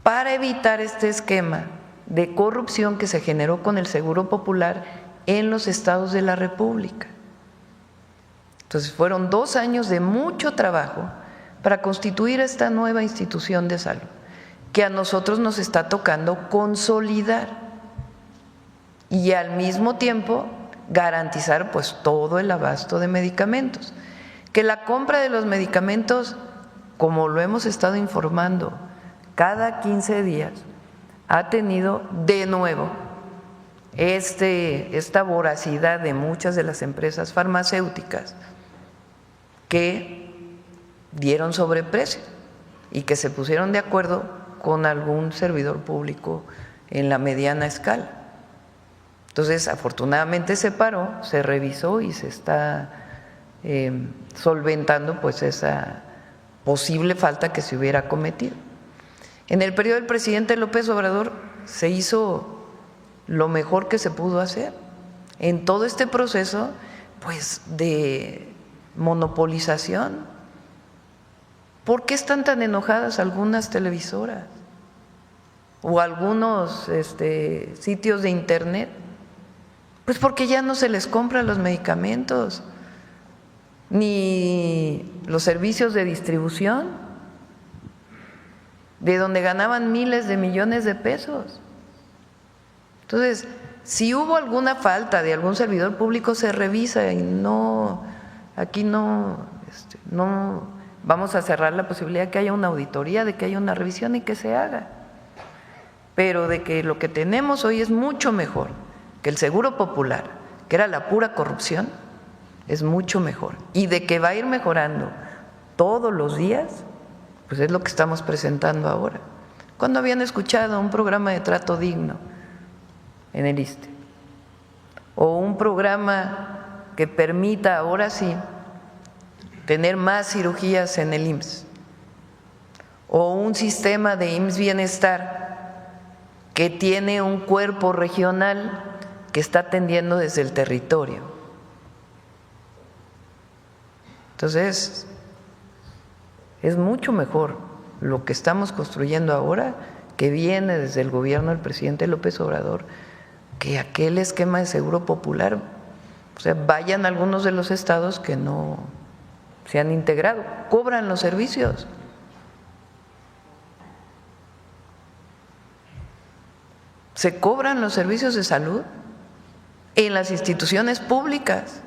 para evitar este esquema de corrupción que se generó con el Seguro Popular en los estados de la República. Entonces fueron 2 años de mucho trabajo para constituir esta nueva institución de salud que a nosotros nos está tocando consolidar y al mismo tiempo garantizar pues todo el abasto de medicamentos, que la compra de los medicamentos, como lo hemos estado informando, cada 15 días ha tenido de nuevo esta voracidad de muchas de las empresas farmacéuticas que dieron sobreprecio y que se pusieron de acuerdo con algún servidor público en la mediana escala. Entonces, afortunadamente se paró, se revisó y se está solventando pues esa posible falta que se hubiera cometido. En el periodo del presidente López Obrador se hizo lo mejor que se pudo hacer en todo este proceso pues de monopolización. ¿Por qué están tan enojadas algunas televisoras o algunos sitios de internet? Pues porque ya no se les compran los medicamentos ni los servicios de distribución, de donde ganaban miles de millones de pesos. Entonces, si hubo alguna falta de algún servidor público, se revisa y no, aquí no vamos a cerrar la posibilidad de que haya una auditoría, de que haya una revisión y que se haga. Pero de que lo que tenemos hoy es mucho mejor que el Seguro Popular, que era la pura corrupción, es mucho mejor. Y de que va a ir mejorando todos los días, pues es lo que estamos presentando ahora. ¿Cuándo habían escuchado un programa de trato digno en el ISSSTE? O un programa que permita ahora sí tener más cirugías en el IMSS. O un sistema de IMSS Bienestar que tiene un cuerpo regional que está atendiendo desde el territorio. Entonces, es mucho mejor lo que estamos construyendo ahora, que viene desde el gobierno del presidente López Obrador, que aquel esquema de seguro popular. O sea, vayan a algunos de los estados que no se han integrado, cobran los servicios. Se cobran los servicios de salud en las instituciones públicas.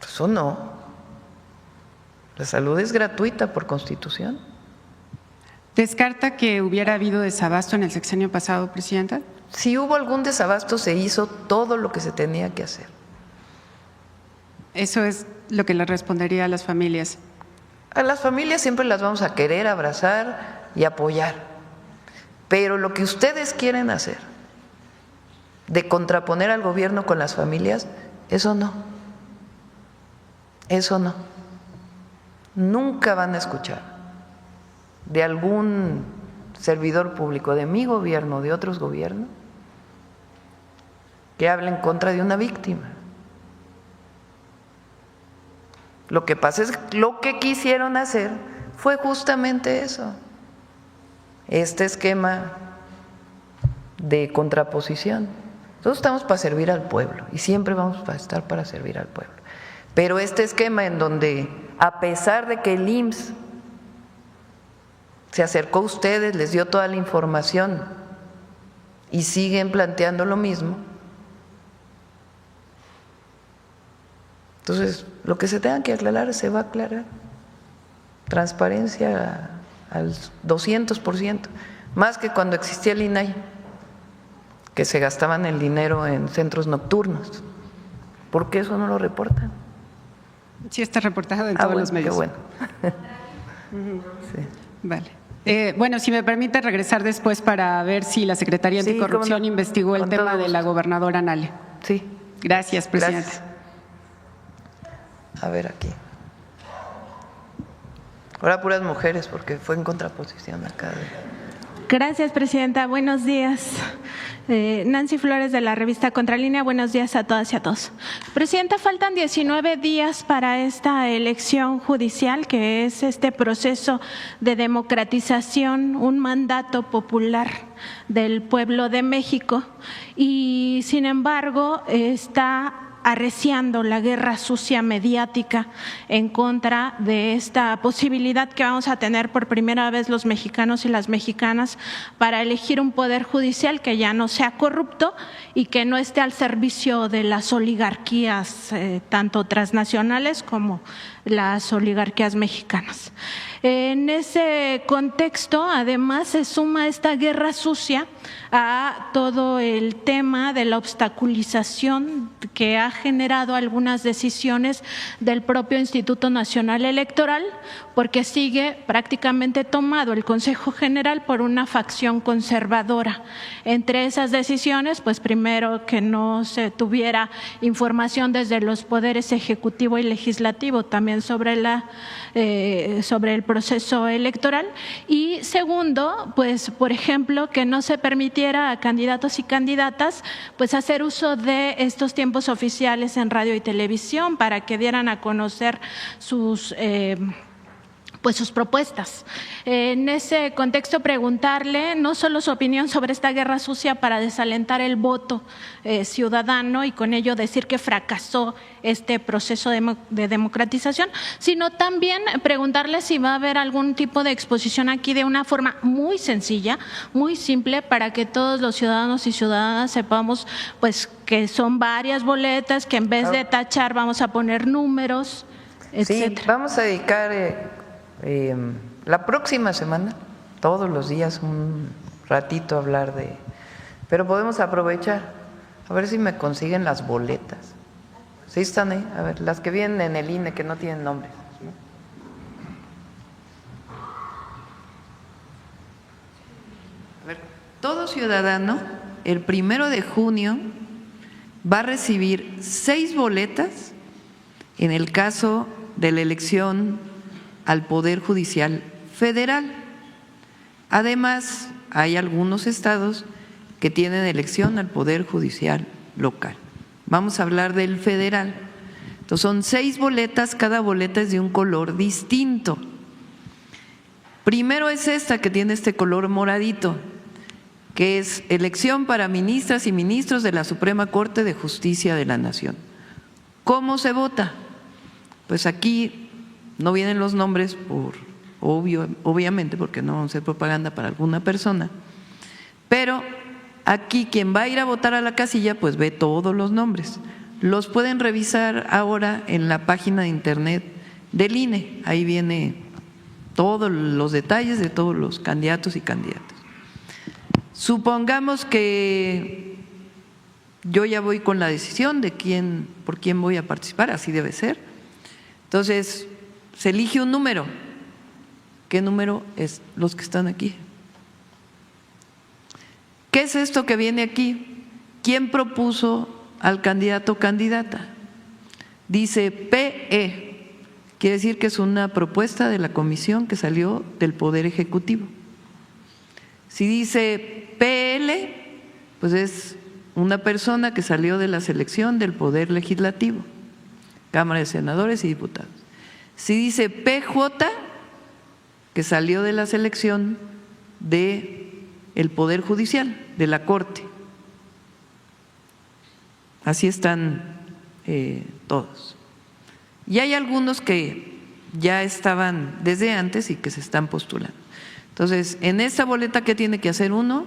Eso no. La salud es gratuita por Constitución. ¿Descarta que hubiera habido desabasto en el sexenio pasado, Presidenta? Si hubo algún desabasto, se hizo todo lo que se tenía que hacer. Eso es lo que le respondería a las familias. A las familias siempre las vamos a querer abrazar y apoyar. Pero lo que ustedes quieren hacer, de contraponer al gobierno con las familias, eso no. Eso no. Nunca van a escuchar de algún servidor público, de mi gobierno, de otros gobiernos, que hable en contra de una víctima. Lo que pasa es que lo que quisieron hacer fue justamente eso, este esquema de contraposición. Nosotros estamos para servir al pueblo y siempre vamos a estar para servir al pueblo. Pero este esquema en donde, a pesar de que el IMSS se acercó a ustedes, les dio toda la información y siguen planteando lo mismo, entonces lo que se tenga que aclarar se va a aclarar. Transparencia al 200%, más que cuando existía el INAI, que se gastaban el dinero en centros nocturnos. ¿Por qué eso no lo reportan? Sí, está reportado en todos los medios. Qué bueno. Sí. Vale. Bueno, si me permite regresar después para ver si la Secretaría Sí, Anticorrupción no. investigó el Con tema todo de la gusto. gobernadora Nale. Sí. Gracias, Presidenta. Gracias. A ver aquí. Ahora puras mujeres, porque fue en contraposición acá. Gracias, Presidenta. Buenos días. Nancy Flores, de la revista Contralínea. Buenos días a todas y a todos. Presidenta, faltan 19 días para esta elección judicial, que es este proceso de democratización, un mandato popular del pueblo de México. Y, sin embargo, está arreciando la guerra sucia mediática en contra de esta posibilidad que vamos a tener por primera vez los mexicanos y las mexicanas para elegir un poder judicial que ya no sea corrupto y que no esté al servicio de las oligarquías tanto transnacionales como las oligarquías mexicanas. En ese contexto, además, se suma esta guerra sucia a todo el tema de la obstaculización que ha generado algunas decisiones del propio Instituto Nacional Electoral, porque sigue prácticamente tomado el Consejo General por una facción conservadora. Entre esas decisiones, pues primero que no se tuviera información desde los poderes ejecutivo y legislativo también sobre el proceso electoral, y segundo, pues por ejemplo, que no se permitiera a candidatos y candidatas pues hacer uso de estos tiempos oficiales en radio y televisión para que dieran a conocer sus propuestas. En ese contexto, preguntarle no solo su opinión sobre esta guerra sucia para desalentar el voto ciudadano y con ello decir que fracasó este proceso de democratización, sino también preguntarle si va a haber algún tipo de exposición aquí de una forma muy sencilla, muy simple, para que todos los ciudadanos y ciudadanas sepamos pues que son varias boletas, que en vez de tachar vamos a poner números, etcétera. Sí, vamos a dedicar la próxima semana, todos los días, un ratito a hablar de… Pero podemos aprovechar, a ver si me consiguen las boletas. ¿Sí están ahí? A ver, las que vienen en el INE que no tienen nombre. A ver, todo ciudadano el 1 de junio va a recibir 6 boletas en el caso de la elección al Poder Judicial Federal. Además, hay algunos estados que tienen elección al Poder Judicial local. Vamos a hablar del federal. Entonces, son 6 boletas, cada boleta es de un color distinto. Primero es esta que tiene este color moradito, que es elección para ministras y ministros de la Suprema Corte de Justicia de la Nación. ¿Cómo se vota? Pues aquí no vienen los nombres obviamente, porque no vamos a hacer propaganda para alguna persona, pero aquí quien va a ir a votar a la casilla pues ve todos los nombres. Los pueden revisar ahora en la página de internet del INE, ahí viene todos los detalles de todos los candidatos y candidatas. Supongamos que yo ya voy con la decisión de por quién voy a participar, así debe ser. Entonces, se elige un número. ¿Qué número es? Los que están aquí. ¿Qué es esto que viene aquí? ¿Quién propuso al candidato o candidata? Dice PE, quiere decir que es una propuesta de la comisión que salió del Poder Ejecutivo. Si dice PL, pues es una persona que salió de la selección del Poder Legislativo, Cámara de Senadores y Diputados. Si dice PJ, que salió de la selección del Poder Judicial, de la Corte. Así están todos. Y hay algunos que ya estaban desde antes y que se están postulando. Entonces, en esta boleta, ¿qué tiene que hacer uno?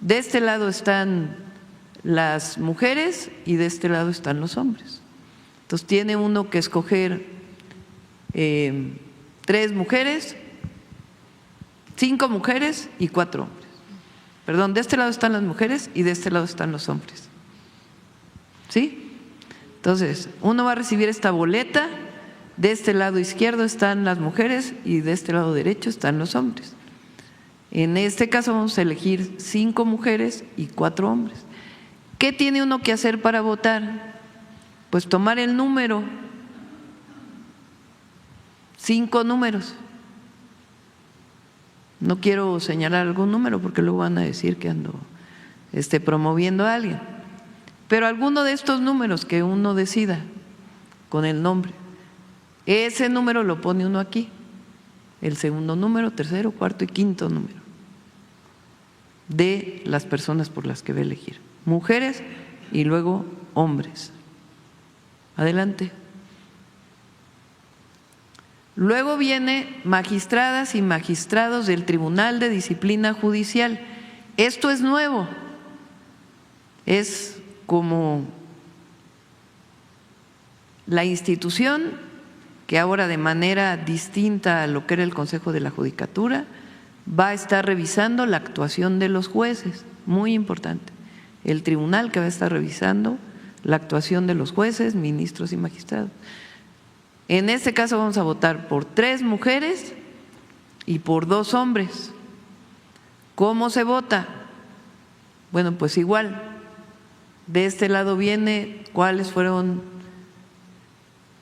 De este lado están las mujeres y de este lado están los hombres. Entonces, tiene uno que escoger 3 mujeres, 5 mujeres y 4 hombres. Perdón, de este lado están las mujeres y de este lado están los hombres. ¿Sí? Entonces, uno va a recibir esta boleta, de este lado izquierdo están las mujeres y de este lado derecho están los hombres. En este caso vamos a elegir 5 mujeres y 4 hombres. ¿Qué tiene uno que hacer para votar? Pues tomar el número, 5 números. No quiero señalar algún número porque luego van a decir que ando promoviendo a alguien, pero alguno de estos números que uno decida con el nombre, ese número lo pone uno aquí, el segundo número, tercero, cuarto y quinto número de las personas por las que va a elegir, mujeres y luego hombres. Adelante. Luego viene magistradas y magistrados del Tribunal de Disciplina Judicial. Esto es nuevo, es como la institución que ahora de manera distinta a lo que era el Consejo de la Judicatura, va a estar revisando la actuación de los jueces, muy importante. El tribunal que va a estar revisando la actuación de los jueces, ministros y magistrados. En este caso vamos a votar por 3 mujeres y por 2 hombres. ¿Cómo se vota? Bueno, pues igual, de este lado viene cuáles fueron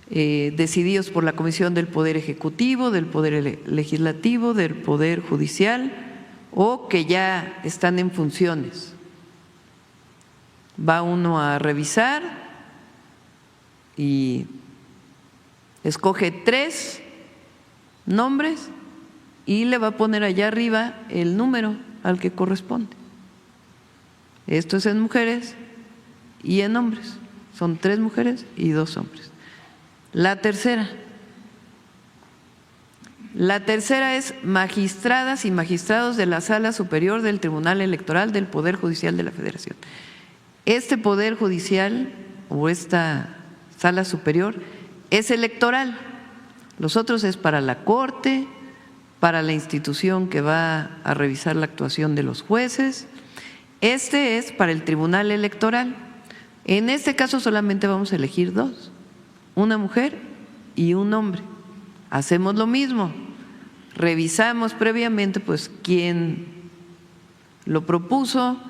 decididos por la Comisión del Poder Ejecutivo, del Poder Legislativo, del Poder Judicial o que ya están en funciones. Va uno a revisar y escoge 3 nombres y le va a poner allá arriba el número al que corresponde. Esto es en mujeres y en hombres. Son 3 mujeres y 2 hombres. La tercera es magistradas y magistrados de la Sala Superior del Tribunal Electoral del Poder Judicial de la Federación. Este Poder Judicial o esta Sala Superior es electoral. Los otros es para la Corte, para la institución que va a revisar la actuación de los jueces. Este es para el Tribunal Electoral. En este caso solamente vamos a elegir 2. Una mujer y un hombre. Hacemos lo mismo, revisamos previamente pues quién lo propuso,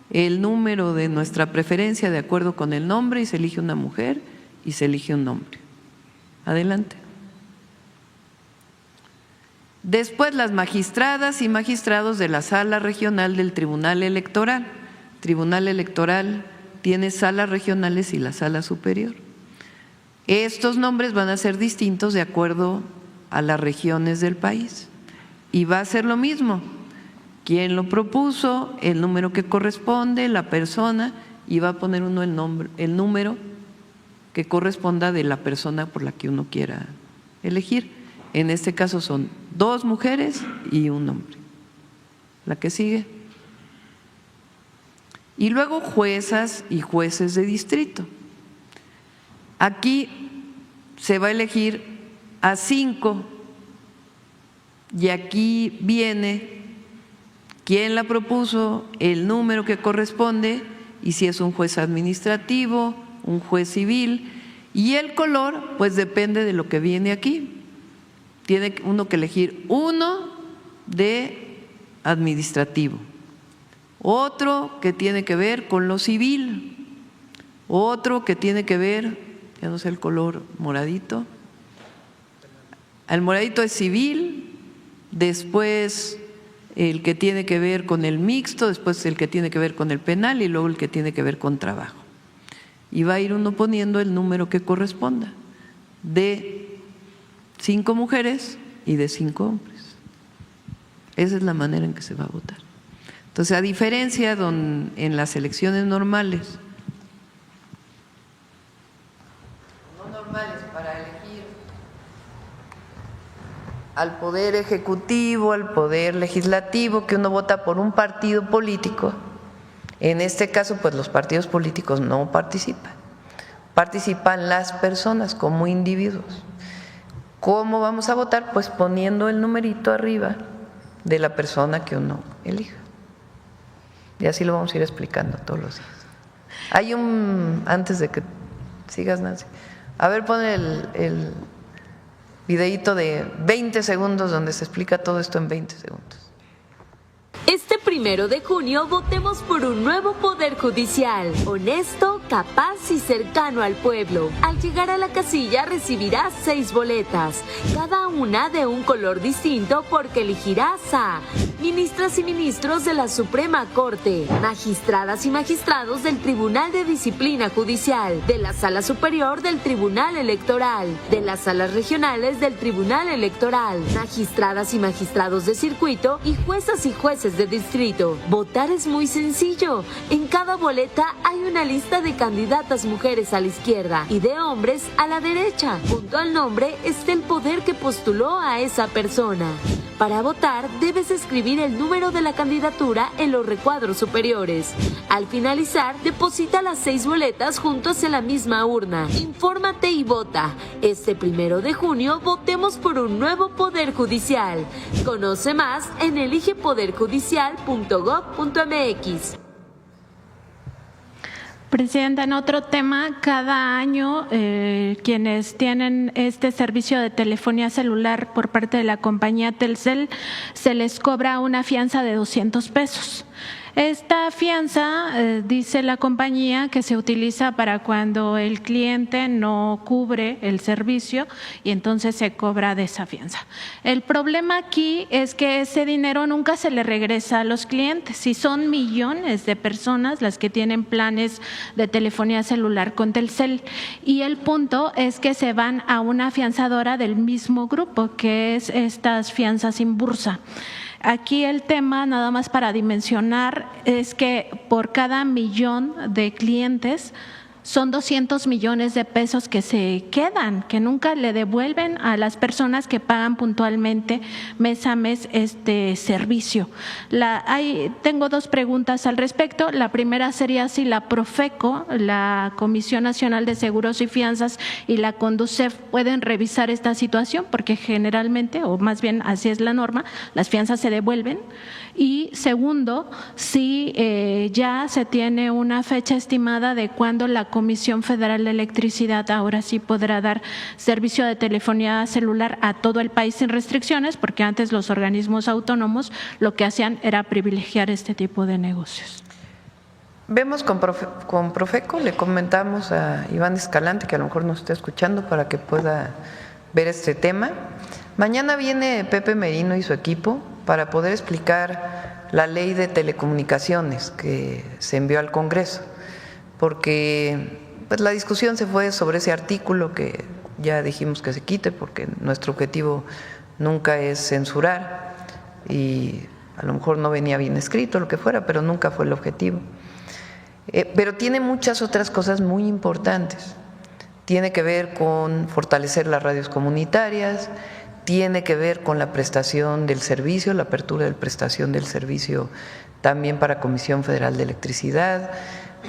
el número de nuestra preferencia de acuerdo con el nombre y se elige una mujer y se elige un hombre. Adelante. Después las magistradas y magistrados de la Sala Regional del Tribunal Electoral. Tribunal Electoral tiene salas regionales y la Sala Superior. Estos nombres van a ser distintos de acuerdo a las regiones del país y va a ser lo mismo. Quién lo propuso, el número que corresponde, la persona y va a poner uno el número que corresponda de la persona por la que uno quiera elegir. En este caso son 2 mujeres y un hombre. La que sigue. Y luego juezas y jueces de distrito. Aquí se va a elegir a 5 y aquí viene quién la propuso, el número que corresponde y si es un juez administrativo, un juez civil y el color pues depende de lo que viene aquí. Tiene uno que elegir uno de administrativo, otro que tiene que ver con lo civil, otro que tiene que ver, ya no sé el color moradito, el moradito es civil, después el que tiene que ver con el mixto, después el que tiene que ver con el penal y luego el que tiene que ver con trabajo. Y va a ir uno poniendo el número que corresponda de 5 mujeres y de 5 hombres. Esa es la manera en que se va a votar. Entonces, a diferencia en las elecciones normales, para elegir al Poder Ejecutivo, al Poder Legislativo, que uno vota por un partido político, en este caso pues los partidos políticos no participan, participan las personas como individuos. ¿Cómo vamos a votar? Pues poniendo el numerito arriba de la persona que uno elija. Y así lo vamos a ir explicando todos los días. Hay antes de que sigas, Nancy, a ver, pon el videíto de 20 segundos donde se explica todo esto en 20 segundos. Este 1 de junio votemos por un nuevo Poder Judicial, honesto, capaz y cercano al pueblo. Al llegar a la casilla recibirás 6 boletas, cada una de un color distinto porque elegirás a ministras y ministros de la Suprema Corte, magistradas y magistrados del Tribunal de Disciplina Judicial, de la Sala Superior del Tribunal Electoral, de las salas regionales del Tribunal Electoral, magistradas y magistrados de circuito y juezas y jueces de distrito. inscrito. Votar es muy sencillo. En cada boleta hay una lista de candidatas mujeres a la izquierda y de hombres a la derecha. Junto al nombre está el poder que postuló a esa persona. Para votar, debes escribir el número de la candidatura en los recuadros superiores. Al finalizar, deposita las 6 boletas juntos en la misma urna. Infórmate y vota. Este 1 de junio votemos por un nuevo Poder Judicial. Conoce más en eligepoderjudicial.gov.mx. Presidenta, en otro tema, cada año quienes tienen este servicio de telefonía celular por parte de la compañía Telcel se les cobra una fianza de 200 pesos. Esta fianza, dice la compañía, que se utiliza para cuando el cliente no cubre el servicio y entonces se cobra de esa fianza. El problema aquí es que ese dinero nunca se le regresa a los clientes y son millones de personas las que tienen planes de telefonía celular con Telcel. Y el punto es que se van a una afianzadora del mismo grupo, que es estas fianzas Inbursa. Aquí el tema, nada más para dimensionar, es que por cada millón de clientes son 200 millones de pesos que se quedan, que nunca le devuelven a las personas que pagan puntualmente mes a mes este servicio. Tengo 2 preguntas al respecto. La primera sería si la Profeco, la Comisión Nacional de Seguros y Fianzas, y la Conducef pueden revisar esta situación, porque generalmente, o más bien así es la norma, las fianzas se devuelven. Y segundo, si ya se tiene una fecha estimada de cuándo la Comisión Federal de Electricidad ahora sí podrá dar servicio de telefonía celular a todo el país sin restricciones, porque antes los organismos autónomos lo que hacían era privilegiar este tipo de negocios. Vemos con Profeco, le comentamos a Iván Escalante, que a lo mejor nos está escuchando, para que pueda ver este tema. Mañana viene Pepe Merino y su equipo para poder explicar la ley de telecomunicaciones que se envió al Congreso, porque pues, la discusión se fue sobre ese artículo que ya dijimos que se quite, porque nuestro objetivo nunca es censurar y a lo mejor no venía bien escrito, lo que fuera, pero nunca fue el objetivo. Pero tiene muchas otras cosas muy importantes. Tiene que ver con fortalecer las radios comunitarias, tiene que ver con la prestación del servicio, la apertura de prestación del servicio también para Comisión Federal de Electricidad,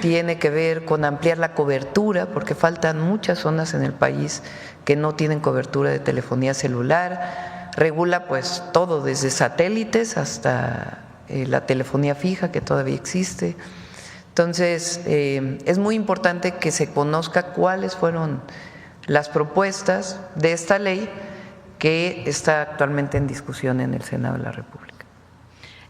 tiene que ver con ampliar la cobertura, porque faltan muchas zonas en el país que no tienen cobertura de telefonía celular, regula pues todo desde satélites hasta la telefonía fija que todavía existe. Entonces, es muy importante que se conozca cuáles fueron las propuestas de esta ley que está actualmente en discusión en el Senado de la República.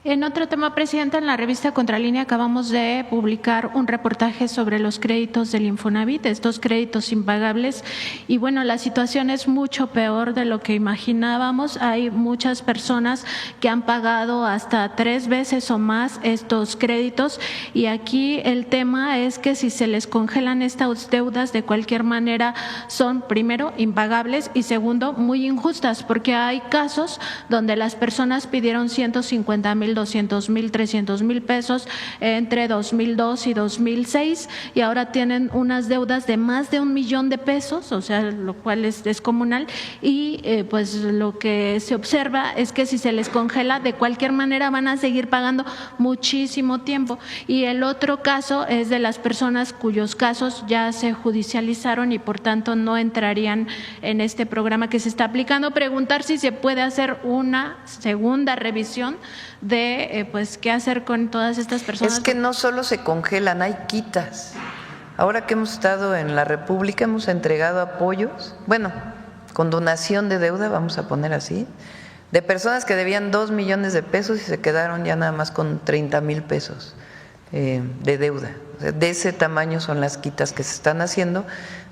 En otro tema, Presidenta, en la revista Contralínea acabamos de publicar un reportaje sobre los créditos del Infonavit, estos créditos impagables, y bueno, la situación es mucho peor de lo que imaginábamos. Hay muchas personas que han pagado hasta 3 veces o más estos créditos, y aquí el tema es que si se les congelan estas deudas de cualquier manera son, primero, impagables y segundo, muy injustas, porque hay casos donde las personas pidieron 150,000, 200,000, 300,000 pesos entre 2002 y 2006 y ahora tienen unas deudas de más de 1 millón de pesos, o sea, lo cual es descomunal, y pues lo que se observa es que si se les congela, de cualquier manera van a seguir pagando muchísimo tiempo. Y el otro caso es de las personas cuyos casos ya se judicializaron y por tanto no entrarían en este programa que se está aplicando. Preguntar si se puede hacer una segunda revisión de pues qué hacer con todas estas personas. Es que no solo se congelan, hay quitas. Ahora que hemos estado en la República hemos entregado apoyos, bueno, con donación de deuda, vamos a poner así, de personas que debían 2 millones de pesos y se quedaron ya nada más con 30,000 pesos de deuda. O sea, de ese tamaño son las quitas que se están haciendo,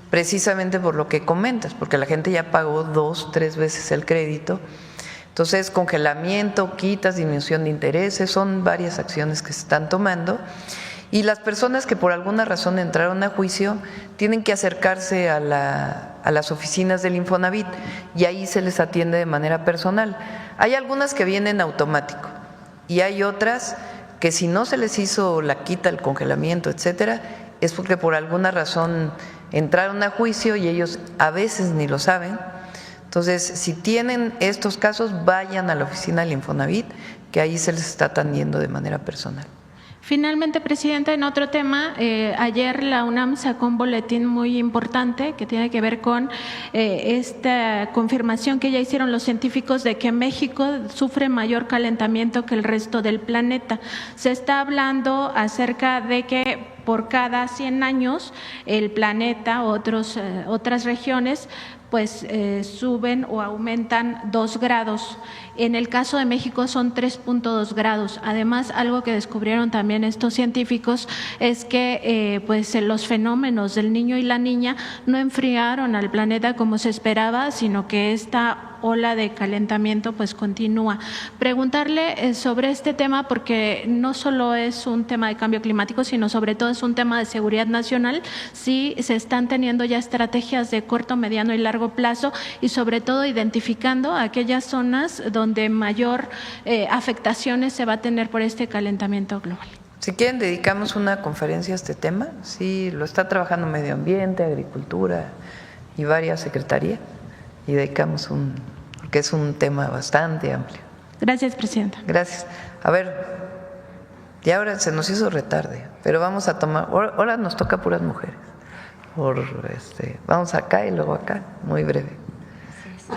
precisamente por lo que comentas, porque la gente ya pagó 2, 3 veces el crédito. Entonces, congelamiento, quitas, disminución de intereses, son varias acciones que se están tomando. Y las personas que por alguna razón entraron a juicio tienen que acercarse a las oficinas del Infonavit y ahí se les atiende de manera personal. Hay algunas que vienen automático y hay otras que si no se les hizo la quita, el congelamiento, etcétera, es porque por alguna razón entraron a juicio y ellos a veces ni lo saben. Entonces, si tienen estos casos, vayan a la oficina del Infonavit, que ahí se les está atendiendo de manera personal. Finalmente, Presidenta, en otro tema, ayer la UNAM sacó un boletín muy importante que tiene que ver con esta confirmación que ya hicieron los científicos de que México sufre mayor calentamiento que el resto del planeta. Se está hablando acerca de que por cada 100 años el planeta, otras regiones, pues suben o aumentan 2 grados. En el caso de México son 3.2 grados. Además, algo que descubrieron también estos científicos es que pues los fenómenos del Niño y la Niña no enfriaron al planeta como se esperaba, sino que esta ola de calentamiento pues continúa. Preguntarle sobre este tema, porque no solo es un tema de cambio climático, sino sobre todo es un tema de seguridad nacional, si se están teniendo ya estrategias de corto, mediano y largo plazo, y sobre todo identificando aquellas zonas donde mayor afectaciones se va a tener por este calentamiento global. Si quieren, dedicamos una conferencia a este tema. Sí, lo está trabajando Medio Ambiente, Agricultura y varias secretarías, y dedicamos porque es un tema bastante amplio. Gracias, Presidenta. Gracias. A ver, ya ahora se nos hizo retarde, pero vamos a tomar, ahora nos toca puras mujeres. Vamos acá y luego acá, muy breve.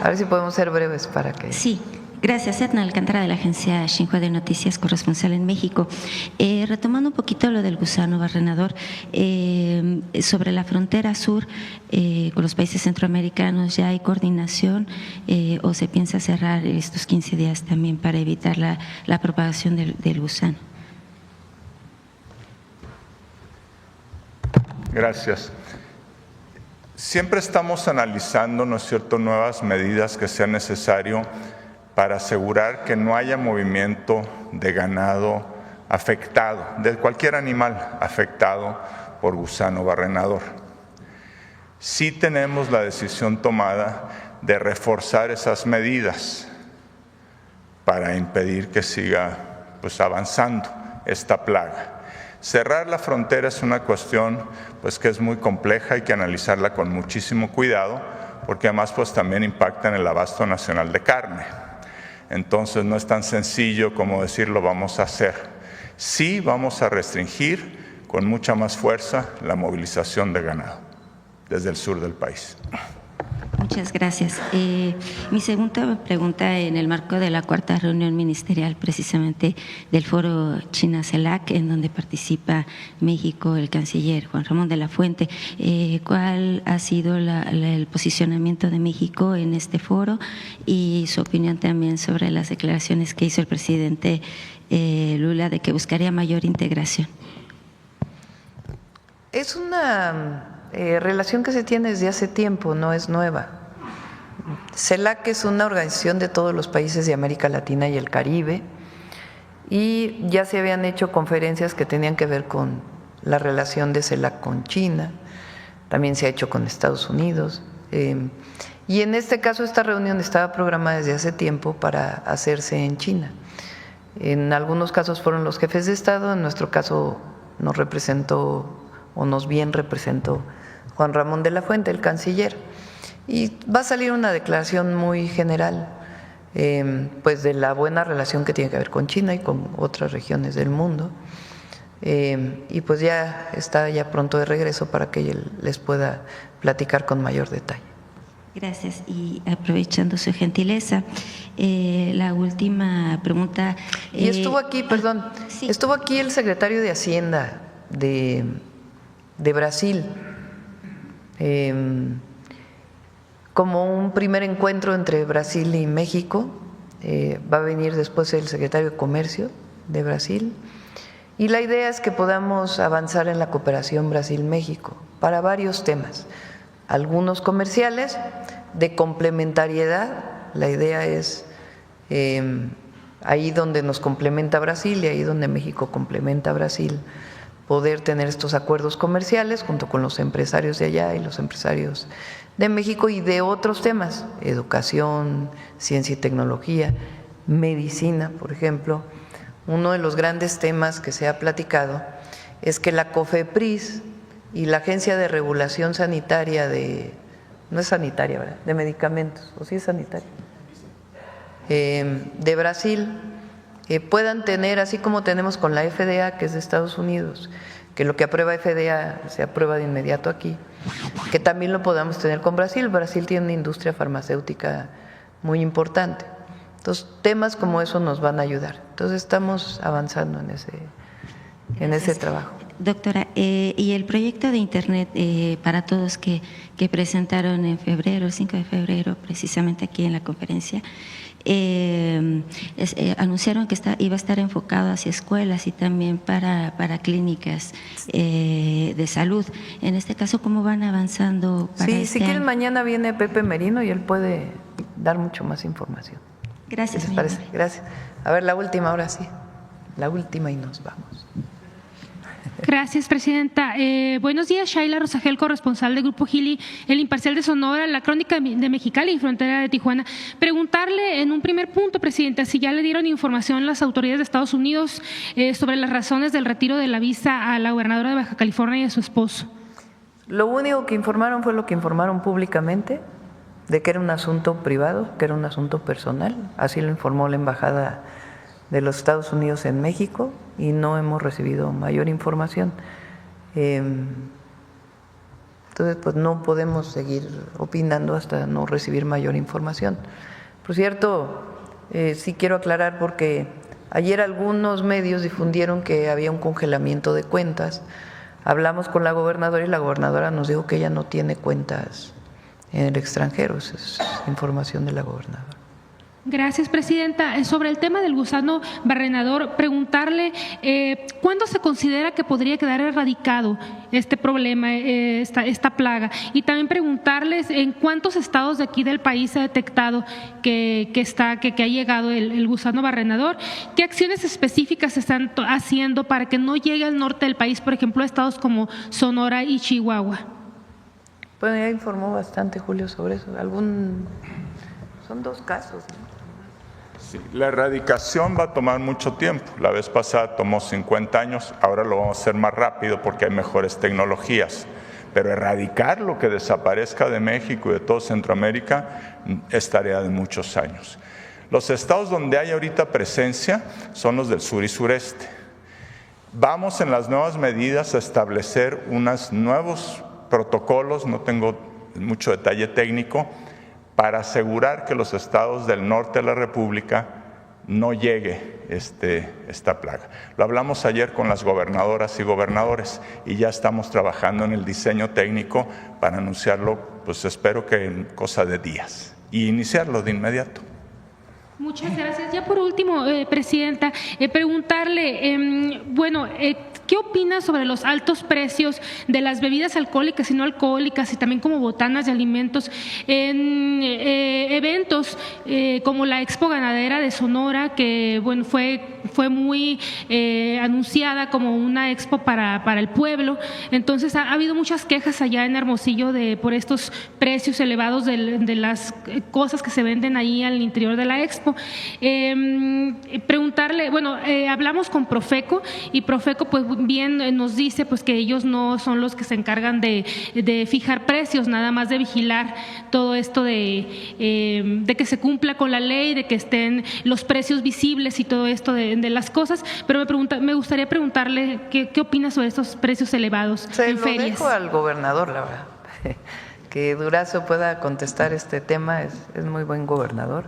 A ver si podemos ser breves para que… Sí. Gracias, Edna Alcántara, de la agencia Xinhua de Noticias, corresponsal en México. Retomando un poquito lo del gusano barrenador, sobre la frontera sur con los países centroamericanos, ¿ya hay coordinación o se piensa cerrar estos 15 días también para evitar la propagación del gusano? Gracias. Siempre estamos analizando, ¿no es cierto?, nuevas medidas que sea necesario para asegurar que no haya movimiento de ganado afectado, de cualquier animal afectado por gusano barrenador. Sí tenemos la decisión tomada de reforzar esas medidas para impedir que siga pues avanzando esta plaga. Cerrar la frontera es una cuestión pues que es muy compleja, hay que analizarla con muchísimo cuidado, porque además pues también impacta en el abasto nacional de carne. Entonces no es tan sencillo como decir lo vamos a hacer. Sí vamos a restringir con mucha más fuerza la movilización de ganado desde el sur del país. Muchas gracias. Mi segunda pregunta, en el marco de la 4ª reunión ministerial precisamente del foro China-CELAC, en donde participa México, el canciller Juan Ramón de la Fuente, ¿cuál ha sido el posicionamiento de México en este foro y su opinión también sobre las declaraciones que hizo el presidente Lula de que buscaría mayor integración? Es una relación que se tiene desde hace tiempo, no es nueva. CELAC es una organización de todos los países de América Latina y el Caribe, y ya se habían hecho conferencias que tenían que ver con la relación de CELAC con China, también se ha hecho con Estados Unidos, y en este caso esta reunión estaba programada desde hace tiempo para hacerse en China. En algunos casos fueron los jefes de Estado, en nuestro caso nos representó o nos bien representó Juan Ramón de la Fuente, el canciller, y va a salir una declaración muy general pues de la buena relación que tiene que ver con China y con otras regiones del mundo, y pues ya está ya pronto de regreso para que él les pueda platicar con mayor detalle. Gracias. Y aprovechando su gentileza, la última pregunta. Y estuvo aquí, perdón, sí. Estuvo aquí el secretario de Hacienda de Brasil, como un primer encuentro entre Brasil y México. Va a venir después el secretario de Comercio de Brasil, y la idea es que podamos avanzar en la cooperación Brasil-México para varios temas, algunos comerciales, de complementariedad. La idea es ahí donde nos complementa Brasil y ahí donde México complementa a Brasil, poder tener estos acuerdos comerciales junto con los empresarios de allá y los empresarios de México, y de otros temas, educación, ciencia y tecnología, medicina, por ejemplo, uno de los grandes temas que se ha platicado es que la COFEPRIS y la Agencia de Regulación Sanitaria no es sanitaria, ¿verdad?, de medicamentos, ¿o sí es sanitaria?, de Brasil, puedan tener, así como tenemos con la FDA, que es de Estados Unidos, que lo que aprueba FDA se aprueba de inmediato aquí, que también lo podamos tener con Brasil. Brasil tiene una industria farmacéutica muy importante. Entonces, temas como eso nos van a ayudar. Entonces, estamos avanzando en ese trabajo. Doctora, y el proyecto de Internet para todos que presentaron en febrero, el 5 de febrero, precisamente aquí en la conferencia, anunciaron que iba a estar enfocado hacia escuelas y también para clínicas de salud. En este caso, ¿cómo van avanzando para Sí, este si quieren, año? mañana viene Pepe Merino y él puede dar mucho más información. Gracias, ¿Qué les parece? Gracias. A ver, la última, ahora sí. La última y nos vamos. Gracias, presidenta. Buenos días, Shaila Rosagel, corresponsal del Grupo Gili, El Imparcial de Sonora, La Crónica de Mexicali y Frontera de Tijuana. Preguntarle en un primer punto, presidenta, si ya le dieron información las autoridades de Estados Unidos sobre las razones del retiro de la visa a la gobernadora de Baja California y a su esposo. Lo único que informaron fue lo que informaron públicamente, de que era un asunto privado, que era un asunto personal. Así lo informó la Embajada de los Estados Unidos en México y no hemos recibido mayor información. Entonces, pues no podemos seguir opinando hasta no recibir mayor información. Por cierto, sí quiero aclarar porque ayer algunos medios difundieron que había un congelamiento de cuentas. Hablamos con la gobernadora y la gobernadora nos dijo que ella no tiene cuentas en el extranjero. Esa es información de la gobernadora. Gracias, presidenta. Sobre el tema del gusano barrenador, preguntarle ¿cuándo se considera que podría quedar erradicado este problema, esta plaga? Y también preguntarles en cuántos estados de aquí del país se ha detectado que ha llegado el gusano barrenador. ¿Qué acciones específicas se están haciendo para que no llegue al norte del país, por ejemplo, a estados como Sonora y Chihuahua? Bueno, ya informó bastante Julio sobre eso. Son 2 casos, ¿no? Sí, la erradicación va a tomar mucho tiempo. La vez pasada tomó 50 años, ahora lo vamos a hacer más rápido porque hay mejores tecnologías. Pero erradicar lo que desaparezca de México y de todo Centroamérica es tarea de muchos años. Los estados donde hay ahorita presencia son los del sur y sureste. Vamos en las nuevas medidas a establecer unos nuevos protocolos, no tengo mucho detalle técnico, para asegurar que los estados del norte de la República no llegue esta plaga. Lo hablamos ayer con las gobernadoras y gobernadores y ya estamos trabajando en el diseño técnico para anunciarlo, pues espero que en cosa de días y iniciarlo de inmediato. Muchas gracias. Ya por último, presidenta, preguntarle, ¿qué opina sobre los altos precios de las bebidas alcohólicas y no alcohólicas y también como botanas de alimentos en eventos como la Expo Ganadera de Sonora, que bueno, fue muy anunciada como una expo para el pueblo? Entonces ha habido muchas quejas allá en Hermosillo por estos precios elevados de las cosas que se venden ahí al interior de la expo. Preguntarle, hablamos con Profeco y Profeco pues bien nos dice pues que ellos no son los que se encargan de fijar precios, nada más de vigilar todo esto de que se cumpla con la ley, de que estén los precios visibles y todo esto de las cosas, pero me gustaría preguntarle qué opina sobre estos precios elevados en ferias. Se lo dejo al gobernador, la verdad. Que Durazo pueda contestar este tema, es muy buen gobernador.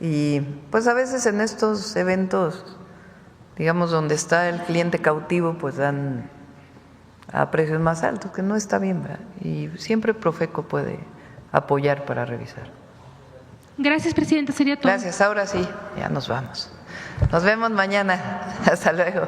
Y pues a veces en estos eventos, digamos, donde está el cliente cautivo, pues dan a precios más altos, que no está bien, ¿verdad? Y siempre Profeco puede apoyar para revisar. Gracias, presidenta, sería todo. Gracias, ahora sí, ya nos vamos. Nos vemos mañana. Hasta luego.